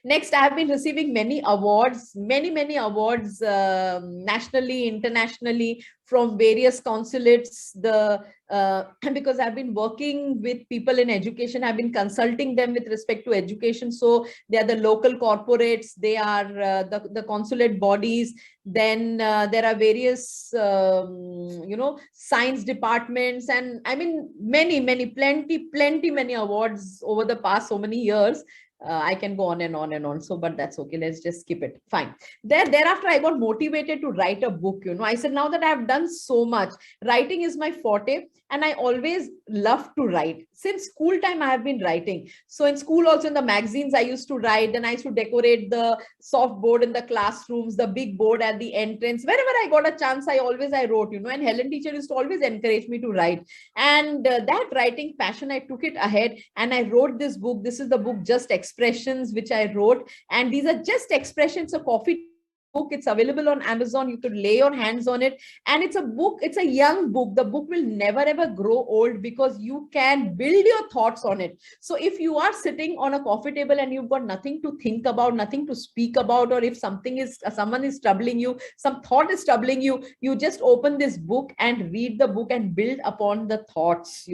S2: Next, I have been receiving many awards, many awards, nationally, internationally, from various consulates. Because I've been working with people in education, I've been consulting them with respect to education. So they are the local corporates, they are the consulate bodies. Then there are various, science departments, and I mean, many awards over the past so many years. I can go on and on and on. So, but that's okay. Let's just skip it. Fine. Thereafter, I got motivated to write a book. I said, now that I've done so much, writing is my forte, and I always love to write. Since school time, I have been writing. So in school, also in the magazines, I used to write. Then I used to decorate the soft board in the classrooms, the big board at the entrance. Wherever I got a chance, I wrote. And Helen teacher used to always encourage me to write. And that writing passion, I took it ahead, and I wrote this book. This is the book, Just Expressions, which I wrote. And these are just expressions, a coffee book. It's available on Amazon. You could lay your hands on it. And it's a book. It's a young book. The book will never ever grow old because you can build your thoughts on it. So if you are sitting on a coffee table and you've got nothing to think about, nothing to speak about, or if someone is troubling you, some thought is troubling you, you just open this book and read the book and build upon the thoughts,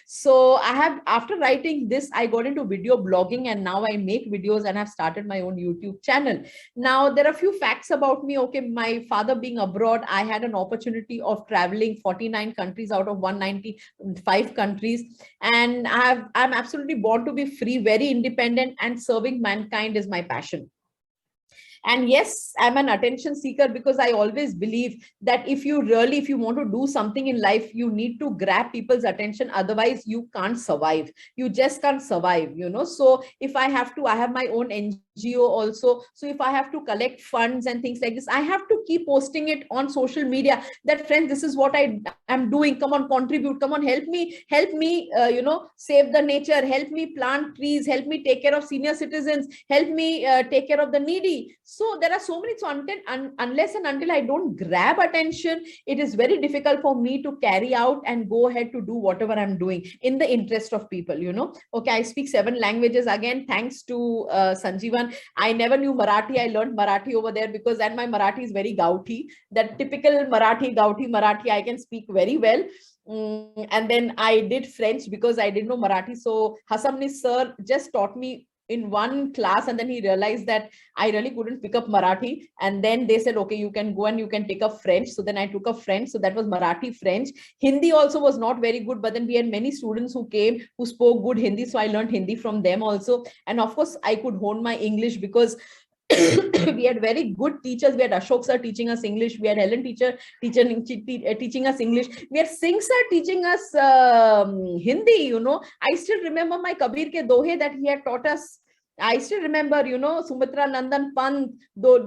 S2: So after writing this, I got into video blogging, and now I make videos and have started my own YouTube channel. Now there are a few facts about me. Okay, my father being abroad, I had an opportunity of traveling 49 countries out of 195 countries, and I'm absolutely born to be free, very independent, and serving mankind is my passion. And yes, I'm an attention seeker because I always believe that if you want to do something in life, you need to grab people's attention. Otherwise, you can't survive. You just can't survive, So if I have my own NGO also. So if I have to collect funds and things like this, I have to keep posting it on social media that, friends, this is what I am doing. Come on, contribute. Come on, help me, save the nature. Help me plant trees. Help me take care of senior citizens. Help me take care of the needy. So there are so many, unless and until I don't grab attention, it is very difficult for me to carry out and go ahead to do whatever I'm doing in the interest of people, Okay, I speak 7 languages again, thanks to Sanjeewan. I never knew Marathi. I learned Marathi over there and my Marathi is very gauti, that typical gauti Marathi I can speak very well. And then I did French because I didn't know Marathi. So Hasamni sir just taught me in one class, and then he realized that I really couldn't pick up Marathi. And then they said, okay, you can go and you can take up French. So then I took up French. So that was Marathi, French. Hindi also was not very good, but then we had many students who came who spoke good Hindi. So I learned Hindi from them also. And of course, I could hone my English because we had very good teachers. We had Ashok sir teaching us English. We had Helen teacher teaching us English. We had Singh sir teaching us Hindi, I still remember my Kabir ke dohe that he had taught us. I still remember, Sumitra Nandan Pant, do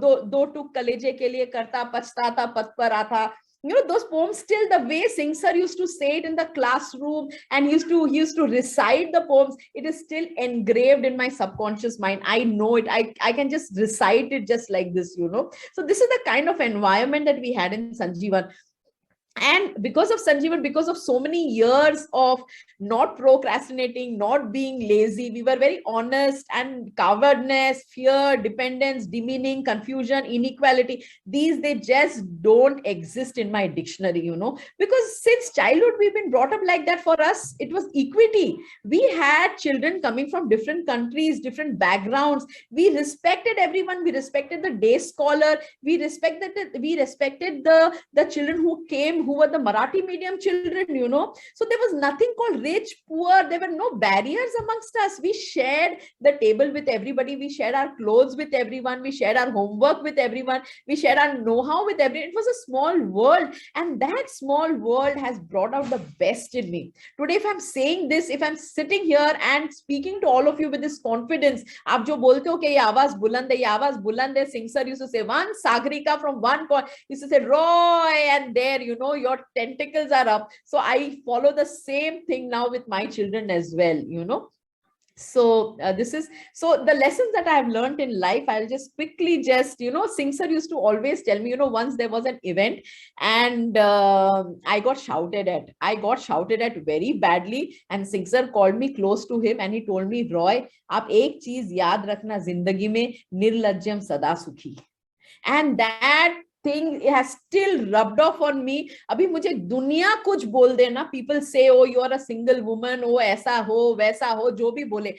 S2: tuk kaleje ke liye karta pachta pat par aatha. Those poems, still the way Singh sir used to say it in the classroom and he used to recite the poems, it is still engraved in my subconscious mind. I know it. I can just recite it just like this, So this is the kind of environment that we had in Sanjeewan. And because of Sanjeewan, because of so many years of not procrastinating, not being lazy, we were very honest, and cowardness, fear, dependence, demeaning, confusion, inequality, they just don't exist in my dictionary, because since childhood, we've been brought up like that. For us, it was equity. We had children coming from different countries, different backgrounds. We respected everyone. We respected the day scholar. We respected the children who came, children who were the Marathi medium children, you know. So there was nothing called rich, poor. There were no barriers amongst us. We shared the table with everybody. We shared our clothes with everyone. We shared our homework with everyone. We shared our know-how with everyone. It was a small world, and that small world has brought out the best in me. Today, if I'm saying this, if I'm sitting here and speaking to all of you with this confidence, आप जो बोलते हो कि ये आवाज बुलंद है, ये आवाज बुलंद है. Singh sir used to say one, Sagareeka from one corner used to say Roy, and there, you know, your tentacles are up. So I follow the same thing now with my children as well, you know. So this is, so the lessons that I have learned in life, I'll just quickly just, you know, Singh sir used to always tell me, you know, once there was an event and I got shouted at very badly, and Singh sir called me close to him and he told me, Roy, आप एक चीज याद रखना जिंदगी में, निर्लज्जम सदा सुखी. And that thing has still rubbed off on me. अभी मुझे दुनिया कुछ बोल देना, people say, oh, you are a single woman, oh, ऐसा हो वैसा हो, जो भी बोले,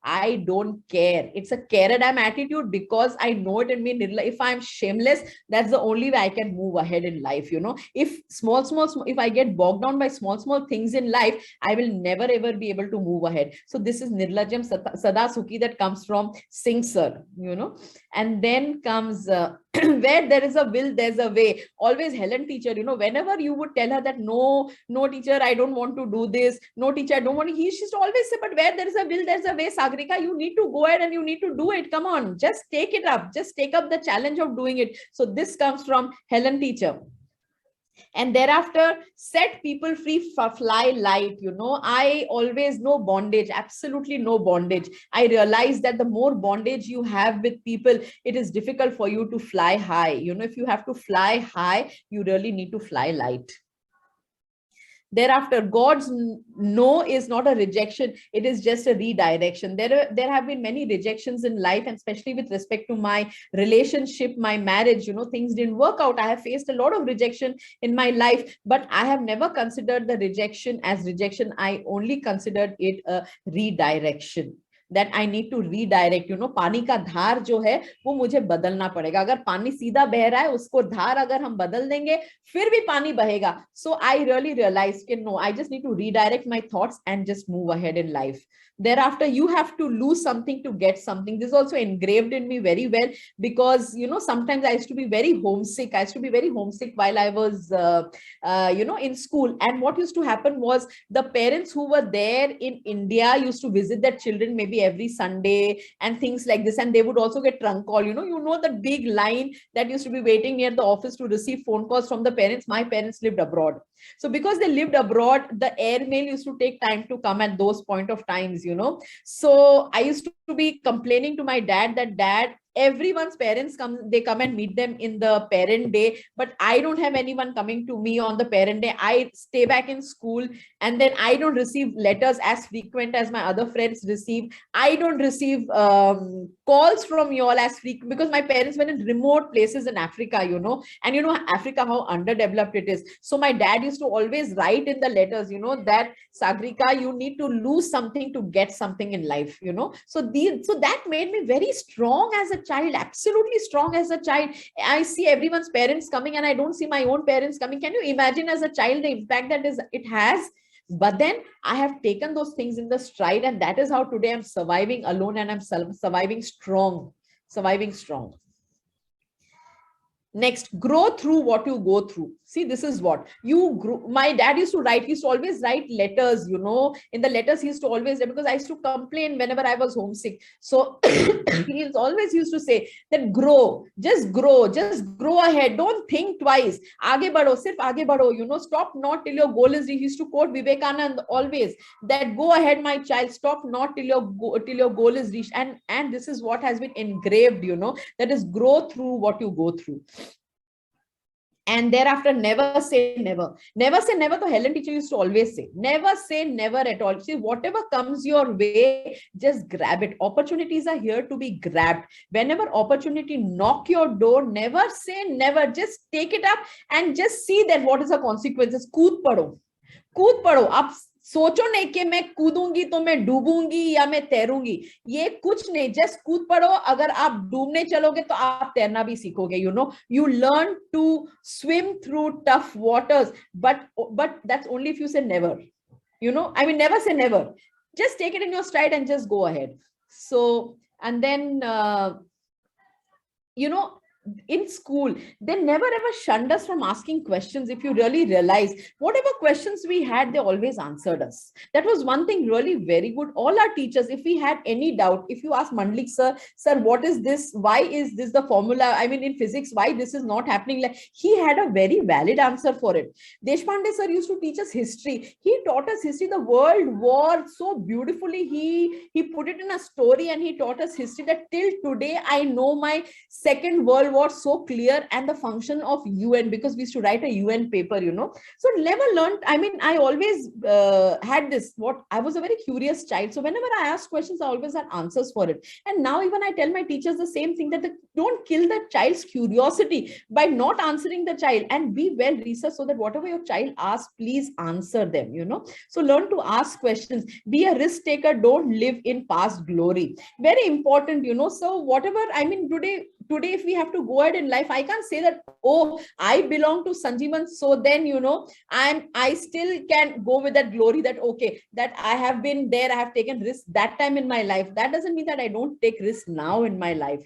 S2: I don't care. It's a care-a-damn attitude because I know it in me. If I'm shameless, that's the only way I can move ahead in life, you know. If if I get bogged down by small things in life, I will never ever be able to move ahead. So this is Nirlajam Sada Sukhi that comes from Singh sir, you know. And then comes where there is a will, there's a way. Always Helen teacher, you know, whenever you would tell her that no teacher, I don't want to do this, no teacher, I don't want to, she used to always say, but where there is a will, there's a way, Sagareeka, you need to go ahead and you need to do it. Come on, just take it up, just take up the challenge of doing it. So this comes from Helen teacher. And thereafter, set people free, fly light. You know, I always no bondage, absolutely no bondage. I realize that the more bondage you have with people, it is difficult for you to fly high. You know, if you have to fly high, you really need to fly light. Thereafter, God's no is not a rejection. It is just a redirection. There have been many rejections in life, and especially with respect to my relationship, my marriage, you know, things didn't work out. I have faced a lot of rejection in my life, but I have never considered the rejection as rejection. I only considered it a redirection. That I need to redirect, you know, पानी का धार जो है वो मुझे बदलना पड़ेगा. अगर पानी सीधा बह रहा है, उसको धार अगर हम बदल देंगे, फिर भी पानी बहेगा. So I really realized that no, I just need to redirect my thoughts and just move ahead in life. Thereafter, you have to lose something to get something. This is also engraved in me very well because, you know, sometimes I used to be very homesick. I used to be very homesick while I was, you know, in school. And what used to happen was the parents who were there in India used to visit their children maybe every Sunday and things like this. And they would also get trunk call. You know the big line that used to be waiting near the office to receive phone calls from the parents. My parents lived abroad. So because they lived abroad, the airmail used to take time to come at those point of times, you know. So I used to be complaining to my dad that, Dad, everyone's parents come, they come and meet them in the parent day, but I don't have anyone coming to me on the parent day. I stay back in school, and then I don't receive letters as frequent as my other friends receive. I don't receive calls from you all as frequent because my parents were in remote places in Africa, you know, and you know Africa, how underdeveloped it is. So my dad used to always write in the letters, you know, that Sagareeka, you need to lose something to get something in life, you know. So that made me very strong as a child, absolutely strong as a child. I see everyone's parents coming and I don't see my own parents coming. Can you imagine as a child the impact that it has? But then I have taken those things in the stride, and that is how today I'm surviving alone, and I'm surviving strong. Next, grow through what you go through. See, this is what you grew. My dad used to write, he used to always write letters, you know. In the letters, he used to always, because I used to complain whenever I was homesick. So he always used to say that just grow ahead. Don't think twice. Aage badho, sirf aage badho, you know, stop not till your goal is reached. He used to quote Vivekananda always, that go ahead, my child, stop not till your goal is reached. And this is what has been engraved, you know, that is grow through what you go through. And thereafter, never say never. Never say never. The Helen teacher used to always say, never say never at all. See, whatever comes your way, just grab it. Opportunities are here to be grabbed. Whenever opportunity knock your door, never say never. Just take it up and just see that what is the consequences. Kood pado. Up. सोचो नहीं कि मैं कूदूंगी तो मैं डूबूंगी या मैं तैरूंगी, ये कुछ नहीं, जस्ट कूद पड़ो, अगर आप डूबने चलोगे तो आप तैरना भी सीखोगे, you learn to swim through tough waters, but that's only if you say never, never say never, just take it in your stride and just go ahead. So, and then in school, they never ever shunned us from asking questions. If you really realize, whatever questions we had, they always answered us. That was one thing really very good. All our teachers, if we had any doubt, if you ask Mandlik sir, what is this? Why is this the formula? In physics, why this is not happening? Like, he had a very valid answer for it. Deshpande sir used to teach us history. He taught us history, the World War, so beautifully. He put it in a story and he taught us history that till today, I know my Second World War so clear, and the function of UN, because we used to write a UN paper, So never learned. I always had this, I was a very curious child. So whenever I asked questions, I always had answers for it. And now even I tell my teachers the same thing, that don't kill the child's curiosity by not answering the child, and be well researched so that whatever your child asks, please answer them, So learn to ask questions, be a risk taker, don't live in past glory. Very important, So whatever, today if we have to go ahead in life, I can't say that, oh, I belong to Sanjeewan, so then I still can go with that glory, that okay, that I have been there, I have taken risks that time in my life. That doesn't mean that I don't take risks now in my life.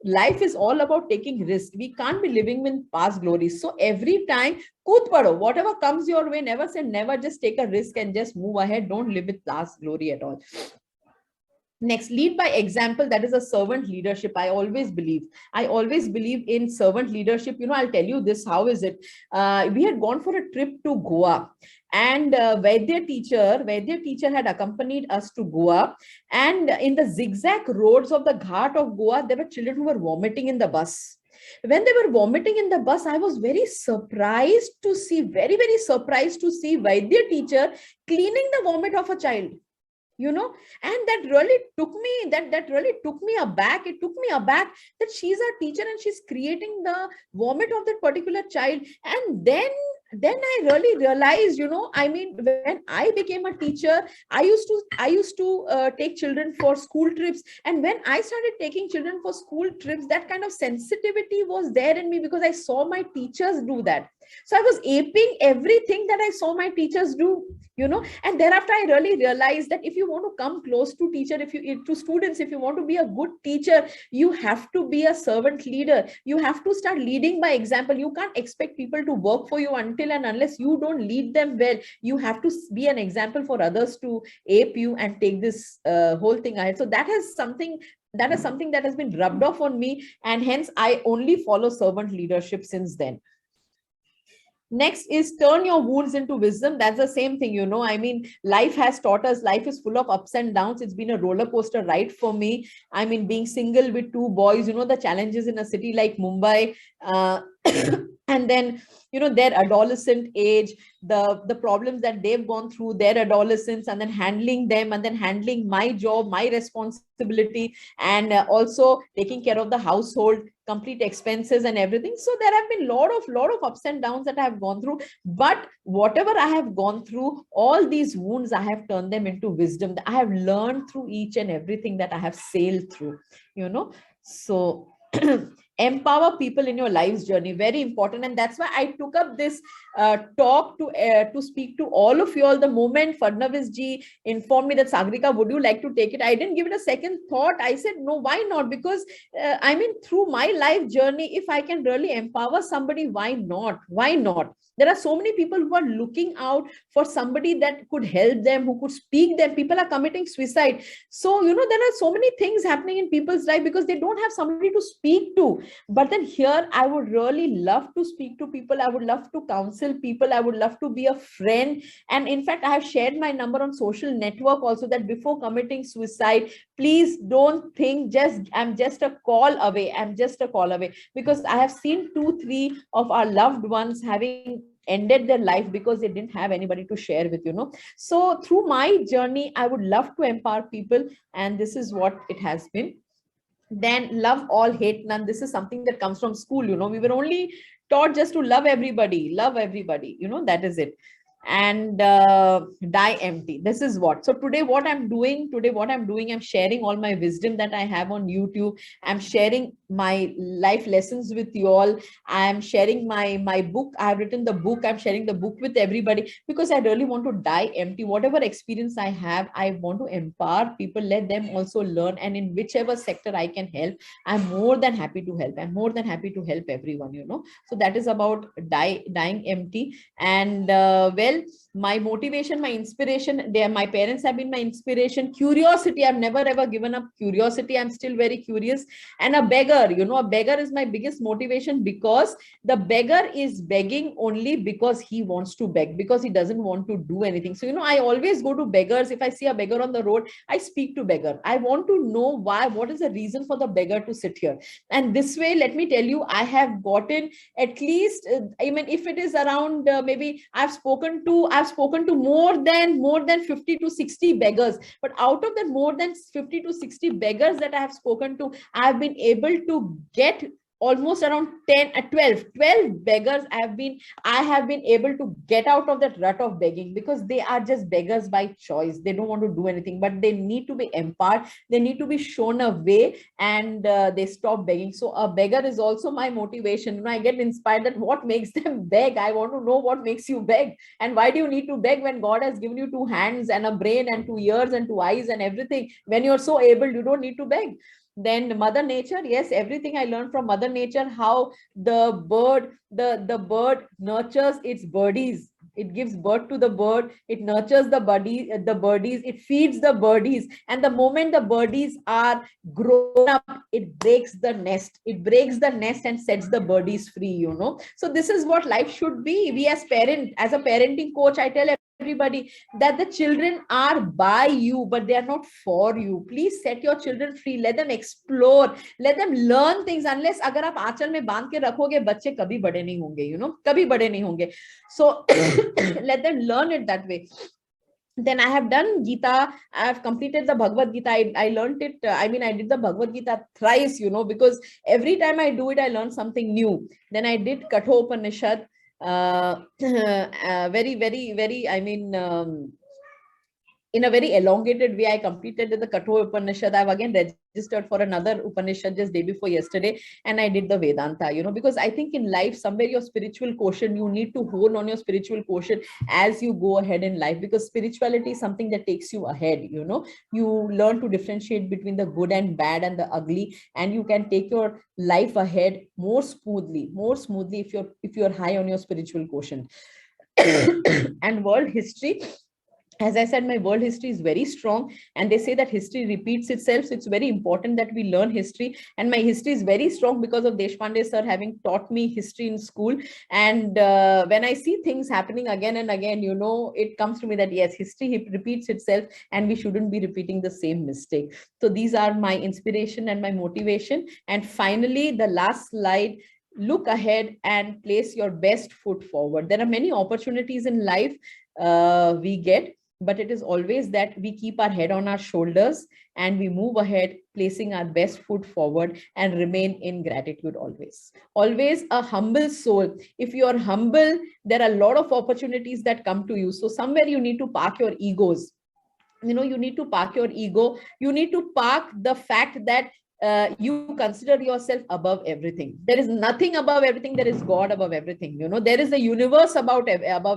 S2: Life is all about taking risks. We can't be living in past glories. So every time, kood pado, whatever comes your way, never say never, just take a risk and just move ahead. Don't live with past glory at all. Next, lead by example. That is a servant leadership. I always believe in servant leadership. I'll tell you this. How is it? We had gone for a trip to Goa, and Vaidya teacher had accompanied us to Goa. And in the zigzag roads of the Ghat of Goa, there were children who were vomiting in the bus. When they were vomiting in the bus, I was very surprised to see, very, very surprised to see Vaidya teacher cleaning the vomit of a child. And that really took me aback. It took me aback that she's a teacher and she's creating the vomit of that particular child. And then I really realized, when I became a teacher, I used to take children for school trips. And when I started taking children for school trips, that kind of sensitivity was there in me, because I saw my teachers do that. So I was aping everything that I saw my teachers do, and thereafter I really realized that if you want to come close to to students, if you want to be a good teacher, you have to be a servant leader. You have to start leading by example. You can't expect people to work for you until and unless you don't lead them well. You have to be an example for others to ape you and take this whole thing ahead. So that is something that has been rubbed off on me, and hence I only follow servant leadership since then. Next is turn your wounds into wisdom. That's the same thing, life has taught us, life is full of ups and downs. It's been a roller coaster ride for me. Being single with two boys, the challenges in a city like Mumbai, and then, their adolescent age, the problems that they've gone through, their adolescence, and then handling them, and then handling my job, my responsibility, and also taking care of the household, complete expenses and everything. So there have been lot of ups and downs that I have gone through, but whatever I have gone through, all these wounds, I have turned them into wisdom. I have learned through each and everything that I have sailed through, so empower people in your life's journey, very important. And that's why I took up this talk to speak to all of you all. The moment Phadnis ji informed me that, Sagareeka, would you like to take it, I didn't give it a second thought. I said, no, why not? Because through my life journey, if I can really empower somebody, why not? There are so many people who are looking out for somebody that could help them, who could speak them. People are committing suicide. So, there are so many things happening in people's life because they don't have somebody to speak to. But then here, I would really love to speak to people. I would love to counsel people. I would love to be a friend. And in fact, I have shared my number on social network also, that before committing suicide, please don't think I'm just a call away. Because I have seen 2-3 of our loved ones having ended their life because they didn't have anybody to share with, So through my journey, I would love to empower people, and this is what it has been. Then love all, hate none. This is something that comes from school. We were only taught just to love everybody, that is it. and die empty. This is what. So today what I'm doing, I'm sharing all my wisdom that I have on YouTube. I'm sharing my life lessons with you all. I'm sharing my book. I've written the book. I'm sharing the book with everybody because I really want to die empty. Whatever experience I have, I want to empower people, let them also learn, and in whichever sector I can help, I'm more than happy to help. I'm more than happy to help everyone, you know. So that is about dying empty. And well, my motivation, my inspiration, my parents have been my inspiration. Curiosity, I've never ever given up curiosity. I'm still very curious. And a beggar, you know, a beggar is my biggest motivation, because the beggar is begging only because he wants to beg, because he doesn't want to do anything. So, you know, I always go to beggars. If I see a beggar on the road, I speak to beggar. I want to know why, what is the reason for the beggar to sit here. And this way, let me tell you, I have gotten at least, I mean, if it is around maybe I've spoken to more than 50 to 60 beggars. But out of that more than 50 to 60 beggars that I have spoken to, I have been able to get almost around 12 beggars. I have been able to get out of that rut of begging, because they are just beggars by choice. They don't want to do anything, but they need to be empowered. They need to be shown a way, and they stop begging. So a beggar is also my motivation. You know, I get inspired that what makes them beg. I want to know what makes you beg, and why do you need to beg when God has given you 2 hands and a brain and 2 ears and 2 eyes and everything? When you're so able, you don't need to beg. Then Mother Nature, yes, everything I learned from Mother Nature, how the bird nurtures its birdies. It gives birth to the bird, it nurtures the birdies, it feeds the birdies, and the moment the birdies are grown up, it breaks the nest. It breaks the nest and sets the birdies free, you know. So this is what life should be. We as a parenting coach, I tell everybody that the children are by you, but they are not for you. Please set your children free. Let them explore. Let them learn things. Unless अगर आप आंचल में बांध के रखोगे, बच्चे कभी बड़े नहीं होंगे, you know, कभी बड़े नहीं होंगे. So let them learn it that way. Then I have done Gita. I have completed the Bhagavad Gita. I learned it. I mean, I did the Bhagavad Gita thrice, you know, because every time I do it, I learn something new. Then I did Kathopanishad. Very, I mean, in a very elongated way, I completed the Katho Upanishad. I've again registered for another Upanishad just day before yesterday, and I did the Vedanta, you know, because I think in life, somewhere your spiritual quotient, you need to hold on your spiritual quotient as you go ahead in life, because spirituality is something that takes you ahead, you know. You learn to differentiate between the good and bad and the ugly, and you can take your life ahead more smoothly if you're high on your spiritual quotient. And world history, as I said, my world history is very strong, and they say that history repeats itself. So it's very important that we learn history. And my history is very strong because of Deshpande sir having taught me history in school. And when I see things happening again and again, you know, it comes to me that yes, history repeats itself, and we shouldn't be repeating the same mistake. So these are my inspiration and my motivation. And finally, the last slide. Look ahead and place your best foot forward. There are many opportunities in life we get, but it is always that we keep our head on our shoulders and we move ahead, placing our best foot forward, and remain in gratitude always. Always a humble soul. If you are humble, there are a lot of opportunities that come to you. So somewhere you need to park your egos. You know, you need to park your ego. You need to park the fact that you consider yourself above everything. There is nothing above everything. There is God above everything. You know, there is a universe above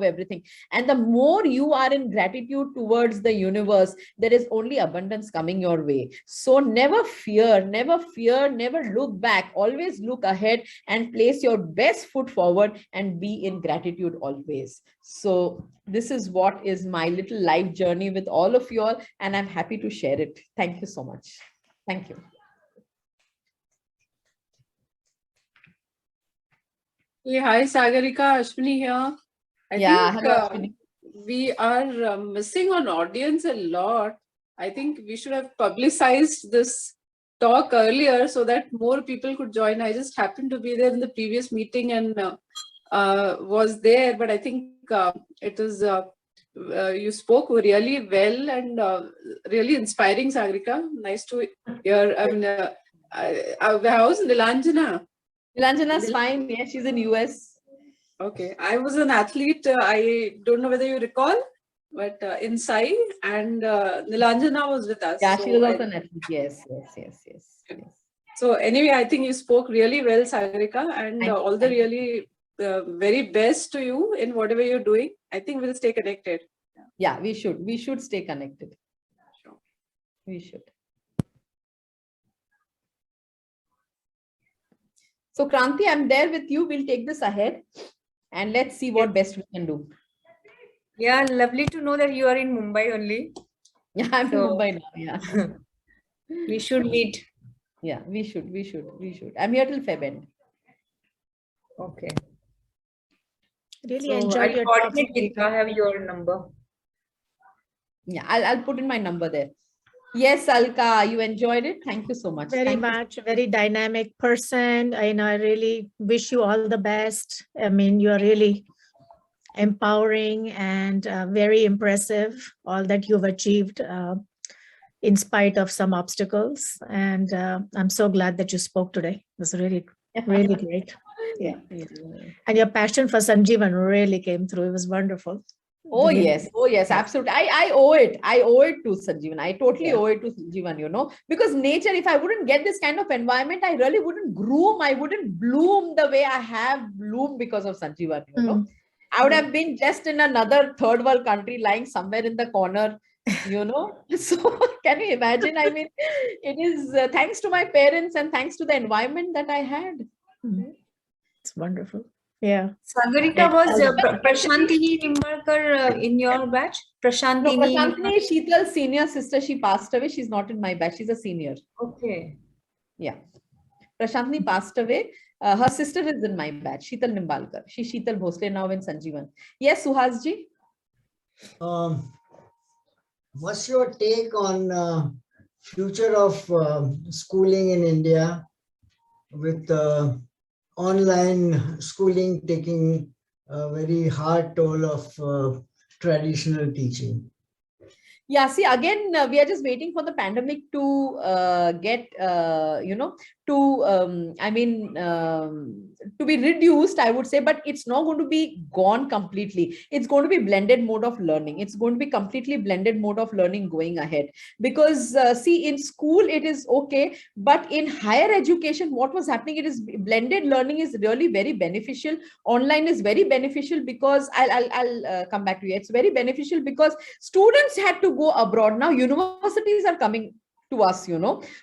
S2: everything. And the more you are in gratitude towards the universe, there is only abundance coming your way. So never fear, never look back. Always look ahead and place your best foot forward and be in gratitude always. So this is what is my little life journey with all of you all, and I'm happy to share it. Thank you so much. Thank you.
S4: Hey, hi, Sagareeka, Ashwini here. I think
S2: hello, Ashwini.
S4: We are missing on audience a lot. I think we should have publicized this talk earlier so that more people could join. I just happened to be there in the previous meeting and was there, but I think it was, you spoke really well and really inspiring, Sagareeka. Nice to hear. I mean, how's Nilanjana?
S2: Nilanjana is fine. Yeah, she's in US.
S4: Okay, I was an athlete. I don't know whether you recall, but in Sai, and Nilanjana was with us.
S2: Yeah,
S4: so
S2: she was
S4: I-
S2: also an athlete. Yes, yes, yes, yes, yes.
S4: So anyway, I think you spoke really well, Sagareeka, and
S2: Thank you,
S4: all the
S2: thank you.
S4: really very best to you in whatever you're doing. I think we'll stay connected.
S2: Yeah, we should. We should stay connected.
S4: Sure.
S2: We should. So Kranti, I'm there with you. We'll take this ahead and let's see what best we can do.
S3: Yeah, lovely to know that you are in Mumbai only.
S2: Yeah, I'm in
S3: So-
S2: Mumbai now. Yeah.
S3: We should meet.
S2: Yeah, we should. I'm here till Feb end.
S3: Okay.
S5: Really
S3: So
S5: enjoyed
S3: I'll
S5: your talk.
S3: coordinate with, I have your number.
S2: Yeah, I'll put in my number there. Yes, Alka, you enjoyed it. Thank you so much.
S5: Very
S2: Thank you.
S5: much, very dynamic person. I really wish you all the best. I mean, you are really empowering and very impressive, all that you've achieved in spite of some obstacles. And I'm so glad that you spoke today. It was really, really great. Yeah. And your passion for Sanjeevan really came through. It was wonderful.
S2: Oh
S5: Really.
S2: yes, absolutely. I owe it. I owe it to Sanjeevan. I totally
S5: Yeah.
S2: owe it to Sanjeevan, because nature, if I wouldn't get this kind of environment, I really wouldn't groom. I wouldn't bloom the way I have bloomed because of Sanjeevan,
S5: Mm.
S2: I would have been just in another third world country lying somewhere in the corner, So can you imagine? I mean, it is thanks to my parents and thanks to the environment that I had.
S5: Mm. It's wonderful. Yeah.
S3: Sagarika was
S2: Yeah.
S3: Prashantini Nimbarkar in your batch?
S2: No,
S3: Prashantini.
S2: Prashantini, Sheetal's senior sister, she passed away. She's not in my batch. She's a senior.
S3: Okay.
S2: Yeah. Prashantini passed away. Her sister is in my batch, Sheetal Nimbalkar. She's Sheetal Bhosle now in Sanjeevan. Yes, Suhasji?
S6: What's your take on future of schooling in India with online schooling taking a very hard toll of traditional teaching?
S2: Yeah, see, again, we are just waiting for the pandemic to get, to be reduced, I would say, but it's not going to be gone completely. It's going to be blended mode of learning. It's going to be completely blended mode of learning going ahead. Because, see, in school, it is okay, but in higher education, what was happening, it is blended learning is really very beneficial. Online is very beneficial because I'll come back to you. It's very beneficial because students had to go abroad. Now universities are coming to us,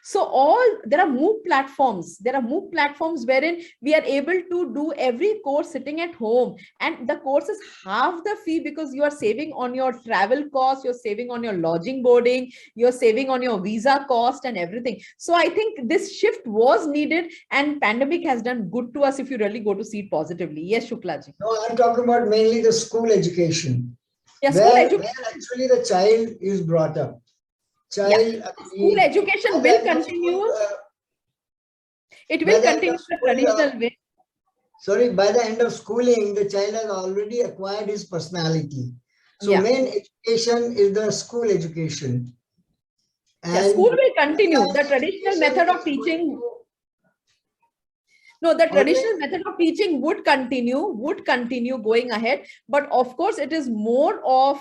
S2: so there are MOOC platforms. There are MOOC platforms wherein we are able to do every course sitting at home, and the course is half the fee because you are saving on your travel cost, you're saving on your lodging, boarding, you're saving on your visa cost and everything. So I think this shift was needed, and pandemic has done good to us if you really go to see it positively. Yes, Shuklaji.
S6: No, I'm talking about mainly the school education.
S2: Yeah,
S6: Where actually the child is brought up.
S2: School education will continue. It will continue the traditional way.
S6: Sorry, by the end of schooling, the child has already acquired his personality. So
S2: Yeah.
S6: main education is the school education.
S2: Yeah, school will continue. The traditional method of teaching. No, the traditional method of teaching would continue going ahead. But of course, it is more of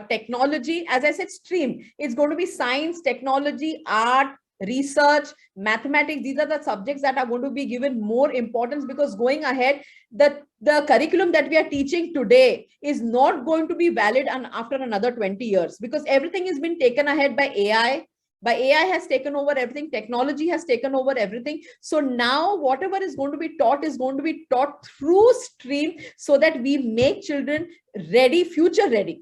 S2: technology. As I said, stream. It's going to be science, technology, art, research, mathematics. These are the subjects that are going to be given more importance, because going ahead, the curriculum that we are teaching today is not going to be valid after another 20 years, because everything has been taken ahead by AI. AI has taken over everything. Technology has taken over everything. So now whatever is going to be taught is going to be taught through stream, so that we make children ready, future ready.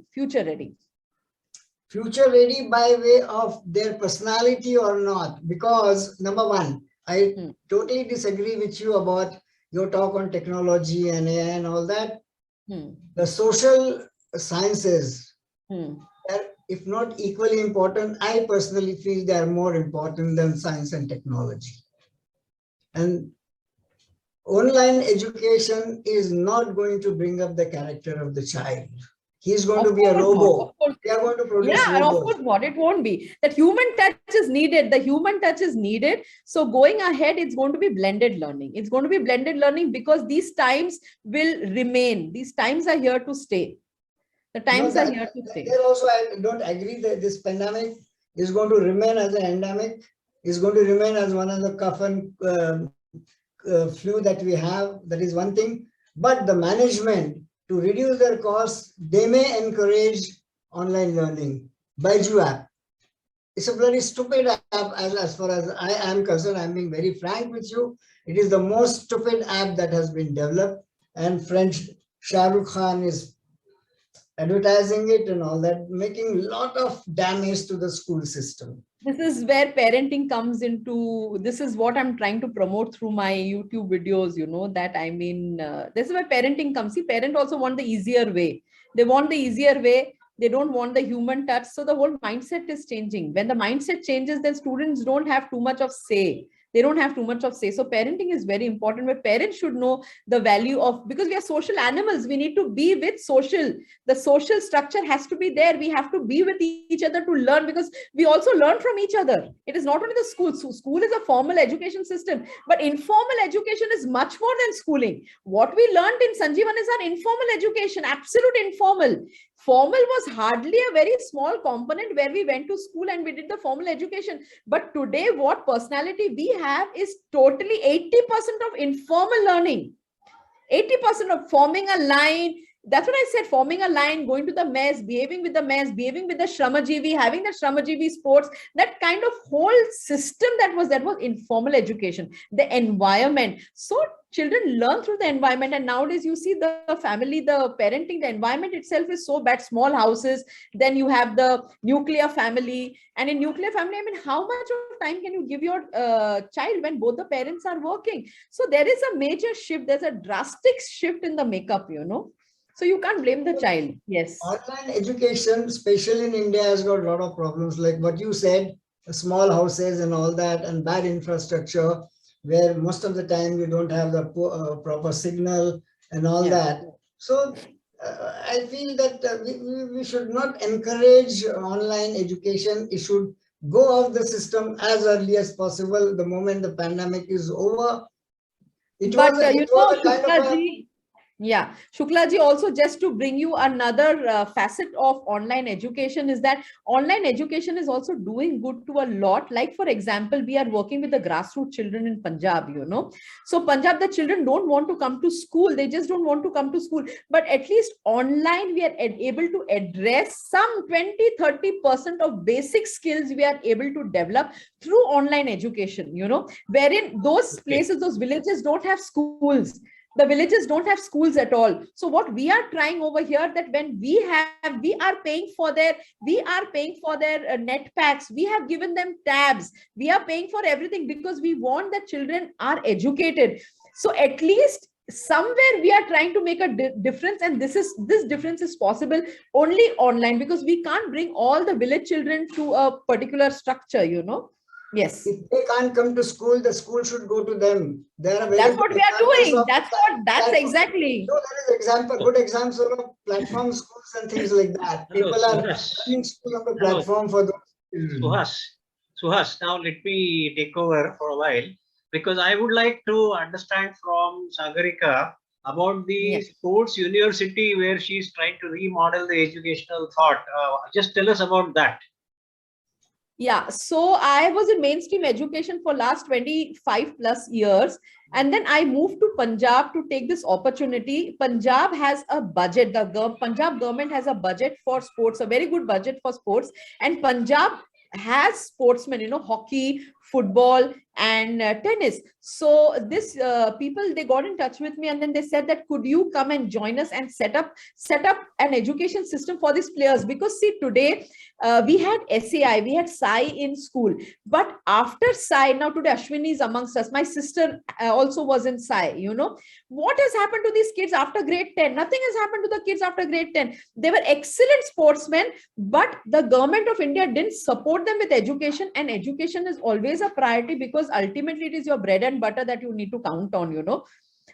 S2: Future ready
S6: by way of their personality or not? Because number one, I totally disagree with you about your talk on technology and AI and all that. The social sciences, if not equally important, I personally feel they are more important than science and technology. And online education is not going to bring up the character of the child. he's going to
S2: Of
S6: be a
S2: course not.
S6: robo.
S2: Of course.
S6: They are going to produce
S2: Yeah, and of
S6: robots.
S2: course not. It won't be. That human touch is needed. The human touch is needed. So going ahead, it's going to be blended learning. It's going to be blended learning because these times will remain. These times are here to stay. The times are here to stay.
S6: There also, I don't agree that this pandemic is going to remain as an endemic. Is going to remain as one of the common flu that we have. That is one thing. But the management, to reduce their costs, they may encourage online learning. Baiju app. It's a very stupid app as far as I am concerned. I'm being very frank with you. It is the most stupid app that has been developed. And French Shah Rukh Khan is advertising it and all that, making a lot of damage to the school system.
S2: This is where parenting comes into, this is what I'm trying to promote through my YouTube videos, you know, that I mean, this is where parenting comes. See, parents also want the easier way. They want the easier way. They don't want the human touch. So the whole mindset is changing. When the mindset changes, then students don't have too much of say. They don't have too much of say. So parenting is very important, where parents should know the value of, because we are social animals, we need to be with social. The social structure has to be there. We have to be with each other to learn, because we also learn from each other. It is not only the school. So school is a formal education system, but informal education is much more than schooling. What we learned in Sanjeewan is our informal education, absolute informal. Formal was hardly a very small component where we went to school and we did the formal education. But today, what personality we have is totally 80% of informal learning. 80% of forming a line. That's what I said, forming a line, going to the mess, behaving with the mess, behaving with the Shramajivi, having the Shramajivi sports, that kind of whole system that was informal education, the environment. So children learn through the environment. And nowadays you see the family, the parenting, the environment itself is so bad, small houses. Then you have the nuclear family. And in nuclear family, I mean, how much of time can you give your child when both the parents are working? So there is a major shift. There's a drastic shift in the makeup, you know. So you can't blame the child. Yes.
S6: Online education, especially in India, has got a lot of problems, like what you said, small houses and all that, and bad infrastructure, where most of the time you don't have the proper signal and all that. So I feel that we should not encourage online education. It should go off the system as early as possible, the moment the pandemic is over.
S2: Yeah, Shuklaji, also just to bring you another facet of online education is that online education is also doing good to a lot. Like, for example, we are working with the grassroots children in Punjab, you know. So Punjab, the children don't want to come to school. They just don't want to come to school. But at least online, we are able to address some 20-30% of basic skills we are able to develop through online education, you know, wherein those places, those villages don't have schools. The villages don't have schools at all. So what we are trying over here, that when we are paying for their net packs, we have given them tabs, we are paying for everything, because we want that children are educated. So at least somewhere we are trying to make a difference, and this difference is possible only online, because we can't bring all the village children to a particular structure, you know. Yes.
S6: If they can't come to school, the school should go to them.
S2: That's what we are doing. That's exactly.
S6: So there is good examples of platform schools and things like that. People are running school on the platform for those children.
S1: Suhas, now let me take over for a while, because I would like to understand from Sagareeka about the sports university where she is trying to remodel the educational thought. Just tell us about that.
S2: Yeah, so I was in mainstream education for last 25 plus years. And then I moved to Punjab to take this opportunity. Punjab has a budget. The Punjab government has a budget for sports, a very good budget for sports. And Punjab has sportsmen, you know, hockey, football, and tennis. So this people, they got in touch with me, and then they said that, could you come and join us and set up an education system for these players? Because see, today we had SAI, we had SAI in school, but after SAI, now today Ashwini is amongst us. My sister also was in SAI, you know. What has happened to these kids after grade 10? Nothing has happened to the kids after grade 10. They were excellent sportsmen, but the government of India didn't support them with education, and education is always a priority, because ultimately it is your bread and butter that you need to count on, you know.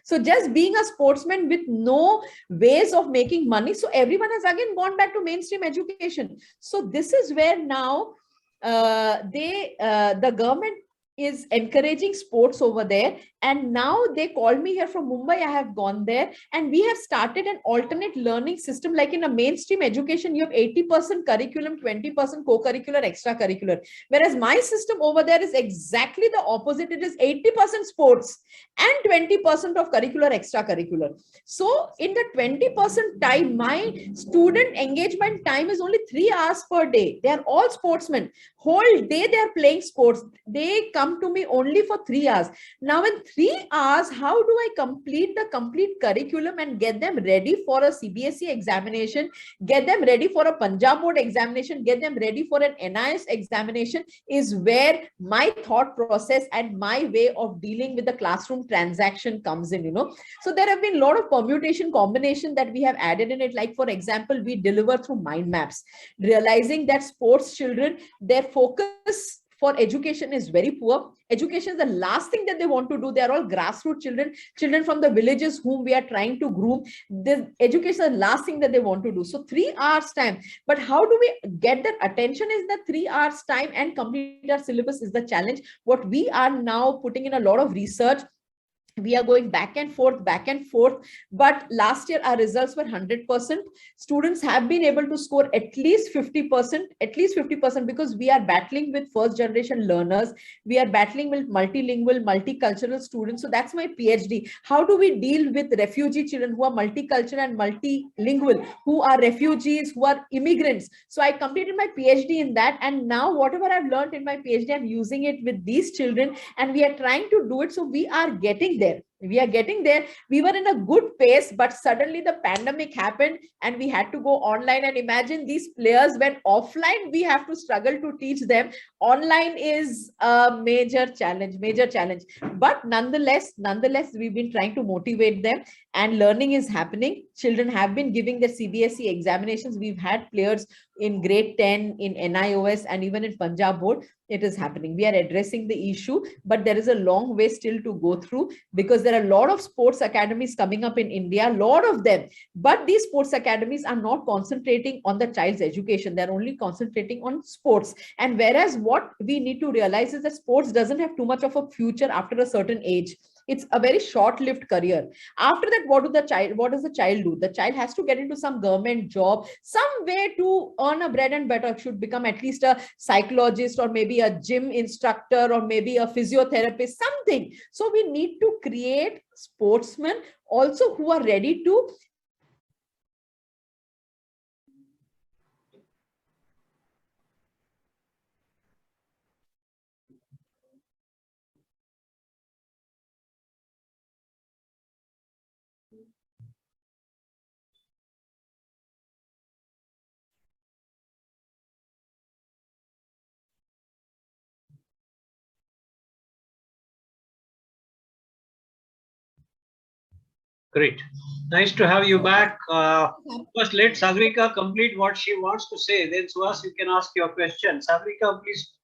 S2: So just being a sportsman with no ways of making money. So everyone has again gone back to mainstream education. So this is where now the government is encouraging sports over there. And now they called me here from Mumbai. I have gone there and we have started an alternate learning system. Like in a mainstream education, you have 80% curriculum, 20% co-curricular, extracurricular. Whereas my system over there is exactly the opposite. It is 80% sports and 20% of curricular, extracurricular. So in the 20% time, my student engagement time is only 3 hours per day. They are all sportsmen. Whole day they are playing sports. They come to me only for 3 hours. Now in 3 hours, how do I complete the complete curriculum and get them ready for a CBSE examination, get them ready for a Punjab board examination, get them ready for an NIS examination, is where my thought process and my way of dealing with the classroom transaction comes in, So there have been a lot of permutation combination that we have added in it. Like for example, we deliver through mind maps, realizing that sports children, their focus for education is very poor. Education is the last thing that they want to do. They are all grassroots children from the villages whom we are trying to groom. The education is the last thing that they want to do. So 3 hours time. But how do we get that attention is the 3 hours time and complete our syllabus is the challenge. What we are now putting in a lot of research. We are going back and forth, but last year our results were 100%. Students have been able to score at least 50%, because we are battling with first generation learners. We are battling with multilingual, multicultural students. So that's my PhD. How do we deal with refugee children who are multicultural and multilingual, who are refugees, who are immigrants? So I completed my PhD in that. And now whatever I've learned in my PhD, I'm using it with these children and we are trying to do it. So we are getting there. We are getting there. We were in a good pace, but suddenly the pandemic happened and we had to go online. And imagine these players when offline, we have to struggle to teach them. Online is a major challenge. But nonetheless, we've been trying to motivate them and learning is happening. Children have been giving their CBSE examinations. We've had players in grade 10, in NIOS, and even in Punjab board. It is happening. We are addressing the issue, but there is a long way still to go through because there are a lot of sports academies coming up in India, a lot of them. But these sports academies are not concentrating on the child's education. They're only concentrating on sports. And whereas what we need to realize is that sports doesn't have too much of a future after a certain age. It's a very short-lived career. After that, what does the child do? The child has to get into some government job, some way to earn a bread and butter, should become at least a psychologist or maybe a gym instructor or maybe a physiotherapist, something. So we need to create sportsmen also who are ready to
S1: Great. Nice to have you back. First, let Sagareeka complete what she wants to say. Then, Suhas, you can ask your question. Sagareeka, please.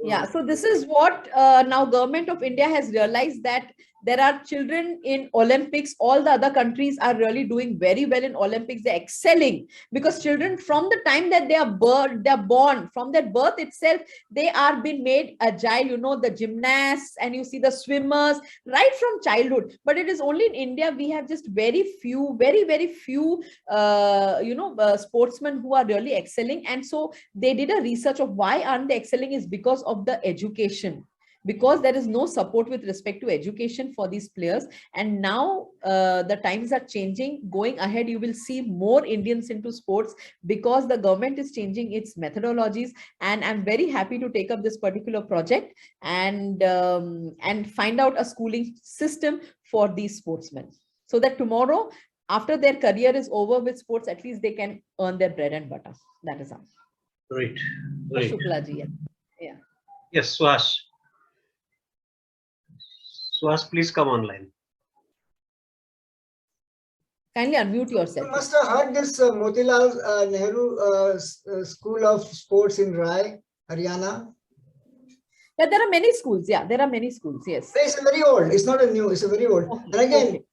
S2: Yeah, so this is what now Government of India has realized, that there are children in Olympics. All the other countries are really doing very well in Olympics. They're excelling because children from the time that they're born, from their birth itself, they are being made agile, the gymnasts and you see the swimmers right from childhood. But it is only in India, we have just very few sportsmen who are really excelling. And so they did a research of why aren't they excelling is because of the education. Because there is no support with respect to education for these players. And now the times are changing. Going ahead, you will see more Indians into sports because the government is changing its methodologies. And I'm very happy to take up this particular project and find out a schooling system for these sportsmen, so that tomorrow, after their career is over with sports, at least they can earn their bread and butter. That is how.
S1: Great. Great.
S2: Shukla ji, yeah.
S1: Yes, Suhas. Suhas, please come online.
S2: Kindly unmute yourself.
S6: You must have heard this Motilal Nehru School of Sports in Rai, Haryana.
S2: Yeah, there are many schools. Yeah, there are many schools. Yes.
S6: It's a very old. It's not a new. It's a very old.
S2: Okay,
S6: And again,
S2: okay.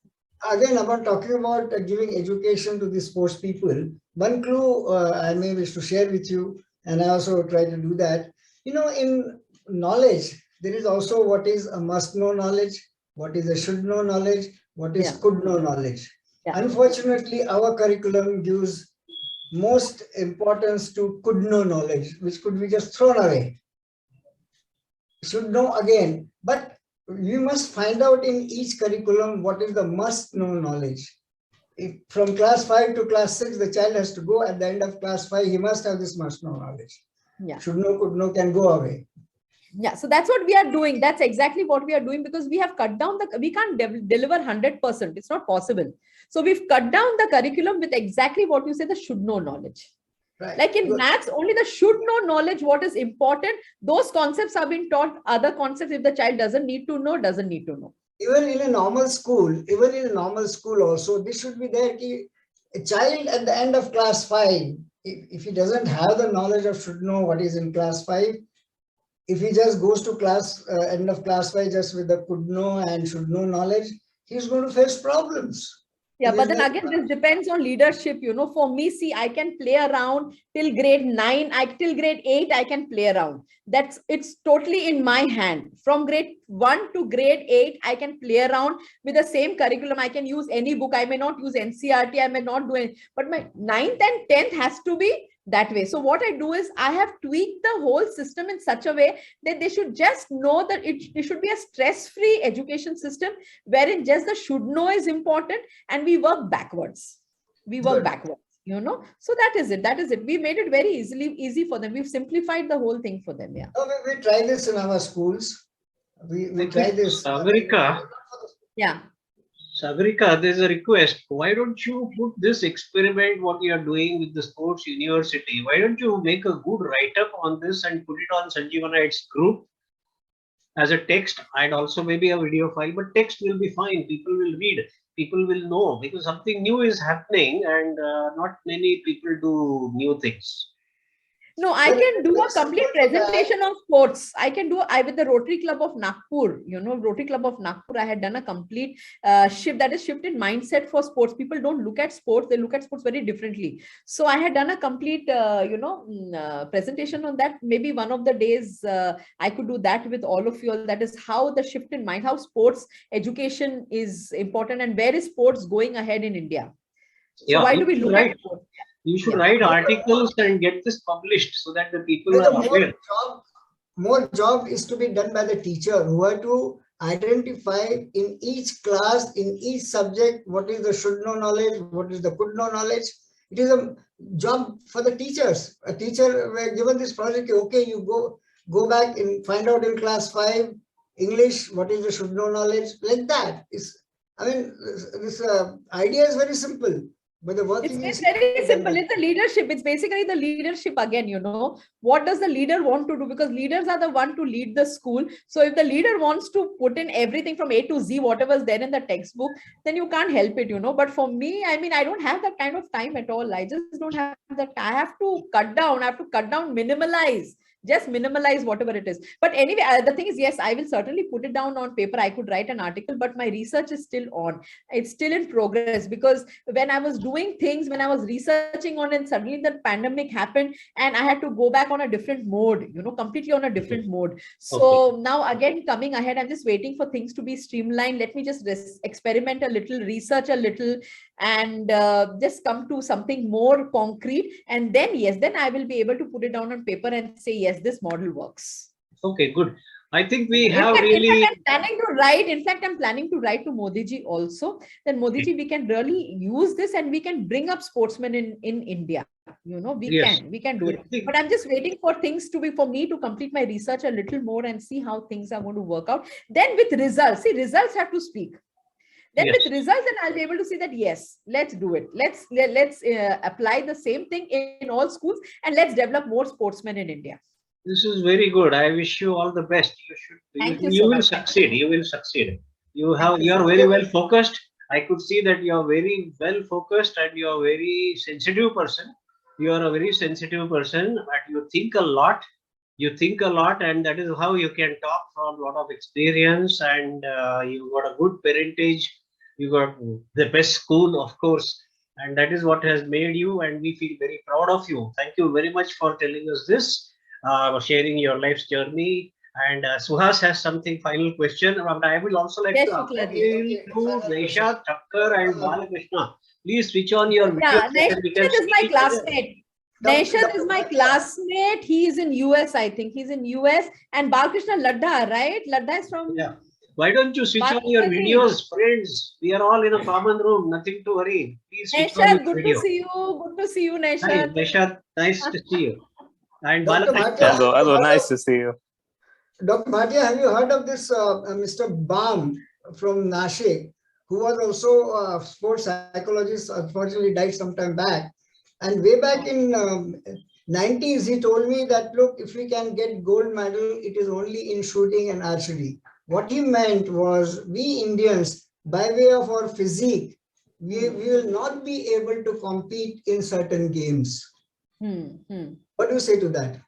S6: again, about talking about giving education to the sports people. One clue I may wish to share with you, and I also try to do that. In knowledge, there is also what is a must-know knowledge, what is a should-know knowledge, what is
S2: Yeah.
S6: could-know knowledge.
S2: Yeah.
S6: Unfortunately, our curriculum gives most importance to could-know knowledge, which could be just thrown away. Should know again, but we must find out in each curriculum what is the must-know knowledge. If from class 5 to class 6, the child has to go at the end of class 5, he must have this must-know knowledge.
S2: Yeah.
S6: Should know, could know can go away.
S2: Yeah, so that's what we are doing. That's exactly what we are doing, because we have cut down we can't deliver 100%. It's not possible. So we've cut down the curriculum with exactly what you say, the should know knowledge.
S6: Right.
S2: Like in maths, only the should know knowledge, what is important, those concepts are being taught. Other concepts, if the child doesn't need to know, doesn't need to know.
S6: Even in a normal school, also, this should be there. A child at the end of class 5, if he doesn't have the knowledge of should know what is in class 5, if he just goes to end of class 5 just with the could know and should know knowledge, he's going to face problems.
S2: Yeah, but then again, this depends on leadership. For me, see, I can play around till grade 9, till grade 8, I can play around. It's totally in my hand. From grade 1 to grade 8, I can play around with the same curriculum. I can use any book. I may not use NCERT. I may not do it. But my 9th and 10th has to be that way. So what I do is I have tweaked the whole system in such a way that they should just know that it should be a stress-free education system wherein just the should know is important, and we work backwards. So that is it. We made it very easy for them. We've simplified the whole thing for them. Yeah.
S6: We try this in our schools. We try this.
S1: Sagareeka.
S2: Yeah.
S1: Sagareeka, there's a request. Why don't you put this experiment, what you are doing with the sports university? Why don't you make a good write-up on this and put it on Sanjeewanite's group as a text? I'd also maybe a video file, but text will be fine. People will read. People will know, because something new is happening and not many people do new things.
S2: No, I can do a complete presentation on sports. I can do with the Rotary Club of Nagpur. Rotary Club of Nagpur, I had done a complete shift, that is shift in mindset for sports. People don't look at sports, they look at sports very differently. So I had done a complete, presentation on that. Maybe one of the days I could do that with all of you all. That is how the shift in mind, how sports education is important, and where is sports going ahead in India. So why do we look at sports?
S1: You should write articles and get this published so that the people are aware.
S6: More job is to be done by the teacher, who are to identify in each class, in each subject, what is the should know knowledge, what is the could know knowledge. It is a job for the teachers. A teacher were given this project, okay, you go back and find out in class 5, English, what is the should know knowledge, like that. This idea is very simple. But the working
S2: it's very simple. It's the leadership. It's basically the leadership again, What does the leader want to do? Because leaders are the one to lead the school. So if the leader wants to put in everything from A to Z, whatever is there in the textbook, then you can't help it, But for me, I don't have that kind of time at all. I just don't have that. I have to cut down. Minimalize. Just minimalize whatever it is. But anyway, the thing is, yes, I will certainly put it down on paper. I could write an article, but my research is still on. It's still in progress, because when I was doing things, when I was researching on it, suddenly the pandemic happened and I had to go back on a different mode, completely on a different mode. So now again, coming ahead, I'm just waiting for things to be streamlined. Let me just experiment a little, research a little, and just come to something more concrete. And then, yes, then I will be able to put it down on paper and say, yes, this model works.
S1: Okay, good. I think we have
S2: In fact, I'm planning to write to Modi ji also. Then Modi ji, we can really use this and we can bring up sportsmen in India. We can do it. But I'm just waiting for things for me to complete my research a little more and see how things are going to work out. Then with results, see, results have to speak. Then with results, then I'll be able to see that, yes, let's do it. Let's apply the same thing in all schools, and let's develop more sportsmen in India.
S1: This is very good. I wish you all the best. You will succeed. You will succeed. You are very well focused. I could see that you are very well focused and you are a very sensitive person. You are a very sensitive person, and you think a lot. You think a lot, and that is how you can talk from a lot of experience. And you got a good parentage. You got the best school, of course, and that is what has made you. And we feel very proud of you. Thank you very much for telling us this, sharing your life's journey. And Suhas has something final question. But I will also like
S2: Yes,
S1: to
S2: Shukla ji.
S1: appeal to Nesha, Thakkar, and Balakrishna. Please switch on your video
S2: Yeah,
S1: so that we can
S2: Naishad is
S1: see
S2: my
S1: each other.
S2: classmate. Naishad is my classmate. He is in US, I think. He's in US. And Balakrishna Ladda, right? Ladda is from...
S1: Yeah. Why don't you switch on
S2: Balakrishna
S1: your
S2: ji.
S1: videos, friends? We are all in a common room. Nothing to worry. Please switch on
S2: Naishad,
S1: your
S2: good
S1: video.
S2: to see you. Good to see you,
S1: Hi,
S2: Naishad.
S1: Nesha. Nice to see you. And
S6: Dr.
S1: Balakrishna.
S6: Bhatia,
S7: Hello, nice to see you.
S6: Dr. Bhatia, have you heard of this Mr. Bam from Nashik, who was also a sports psychologist, unfortunately died some time back. And way back in 90s, he told me that, look, if we can get gold medal, it is only in shooting and archery. What he meant was we Indians, by way of our physique, we will not be able to compete in certain games. What do you say to that?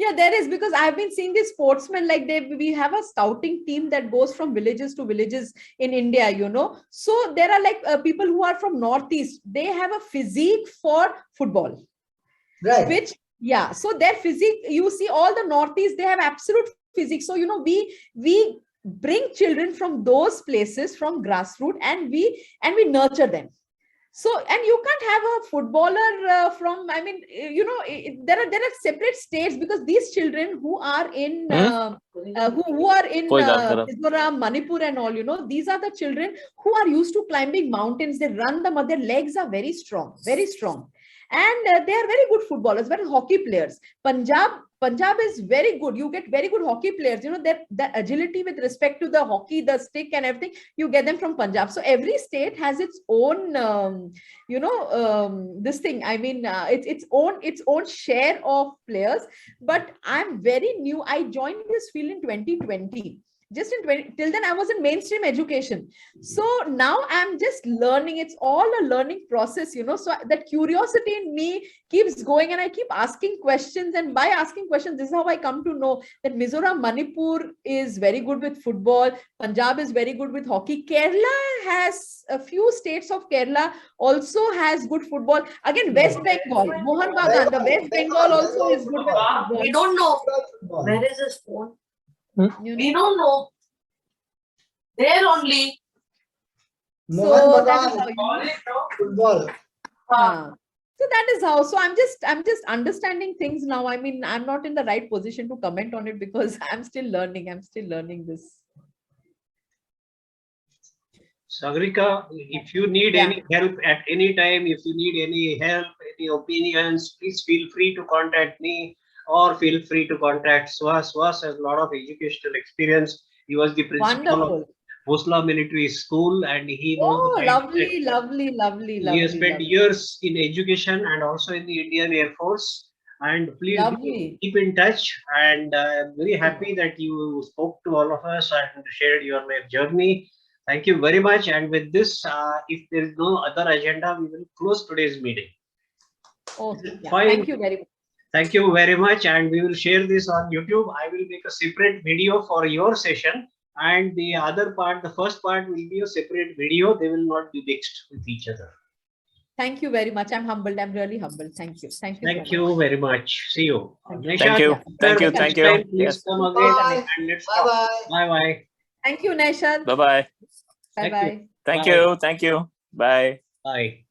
S2: Yeah, there is, because I've been seeing these sportsmen, like we have a scouting team that goes from villages to villages in India, you know. So there are like people who are from Northeast, they have a physique for football.
S6: Right.
S2: Which, yeah, so their physique, you see all the Northeast, they have absolute physique. So, you know, we bring children from those places, from grassroots, and we nurture them. So, and you can't have a footballer from, I mean, you know, there are separate states, because these children who are in, who are in Mizoram, Manipur and all, you know, these are the children who are used to climbing mountains. They run them, their legs are very strong, very strong. And they are very good footballers, very hockey players. Punjab is very good. You get very good hockey players. You know, that agility with respect to the hockey, the stick and everything, you get them from Punjab. So every state has its own, you know, this thing. I mean, its own share of players. But I'm very new. I joined this field in 2020. Just in 20, till then I was in mainstream education. So now I'm just learning. It's all a learning process, you know. So that curiosity in me keeps going, and I keep asking questions. And by asking questions, this is how I come to know that Mizoram, Manipur is very good with football. Punjab is very good with hockey. Kerala has a few states of Kerala also has good football. Again, West Bengal, Mohan Bagan, the West Bengal also is good with football.
S3: We don't know. Where is his phone? We don't know. There only.
S6: Mohan
S2: that is
S6: Bagan,
S2: how you
S6: football.
S2: So that is how. So I'm just understanding things now. I mean, I'm not in the right position to comment on it because I'm still learning. I'm still learning this.
S1: Sagareeka, if you need any help at any time, if you need any help, any opinions, please feel free to contact me, or feel free to contact Suhas. Suhas has a lot of educational experience. He was the principal of Bhosla Military School, and he knows.
S2: Oh, lovely.
S1: He has spent years in education and also in the Indian Air Force. And please keep in touch. And I'm very happy that you spoke to all of us and shared your life journey. Thank you very much. And with this, if there is no other agenda, we will close today's meeting.
S2: Okay.
S1: Fine.
S2: Thank you very much.
S1: Thank you very much. And we will share this on YouTube. I will make a separate video for your session. And the other part, the first part will be a separate video. They will not be mixed with each other.
S2: Thank you very much. I'm humbled. I'm really humbled. Thank you. Thank you.
S1: Thank you very much. See you.
S7: Thank you. Thank you. Thank you.
S1: Please come again.
S6: Bye.
S1: Bye bye.
S2: Thank you, Naishad.
S7: Bye bye.
S2: Bye bye.
S7: Thank you. Thank you. Bye.
S1: Bye.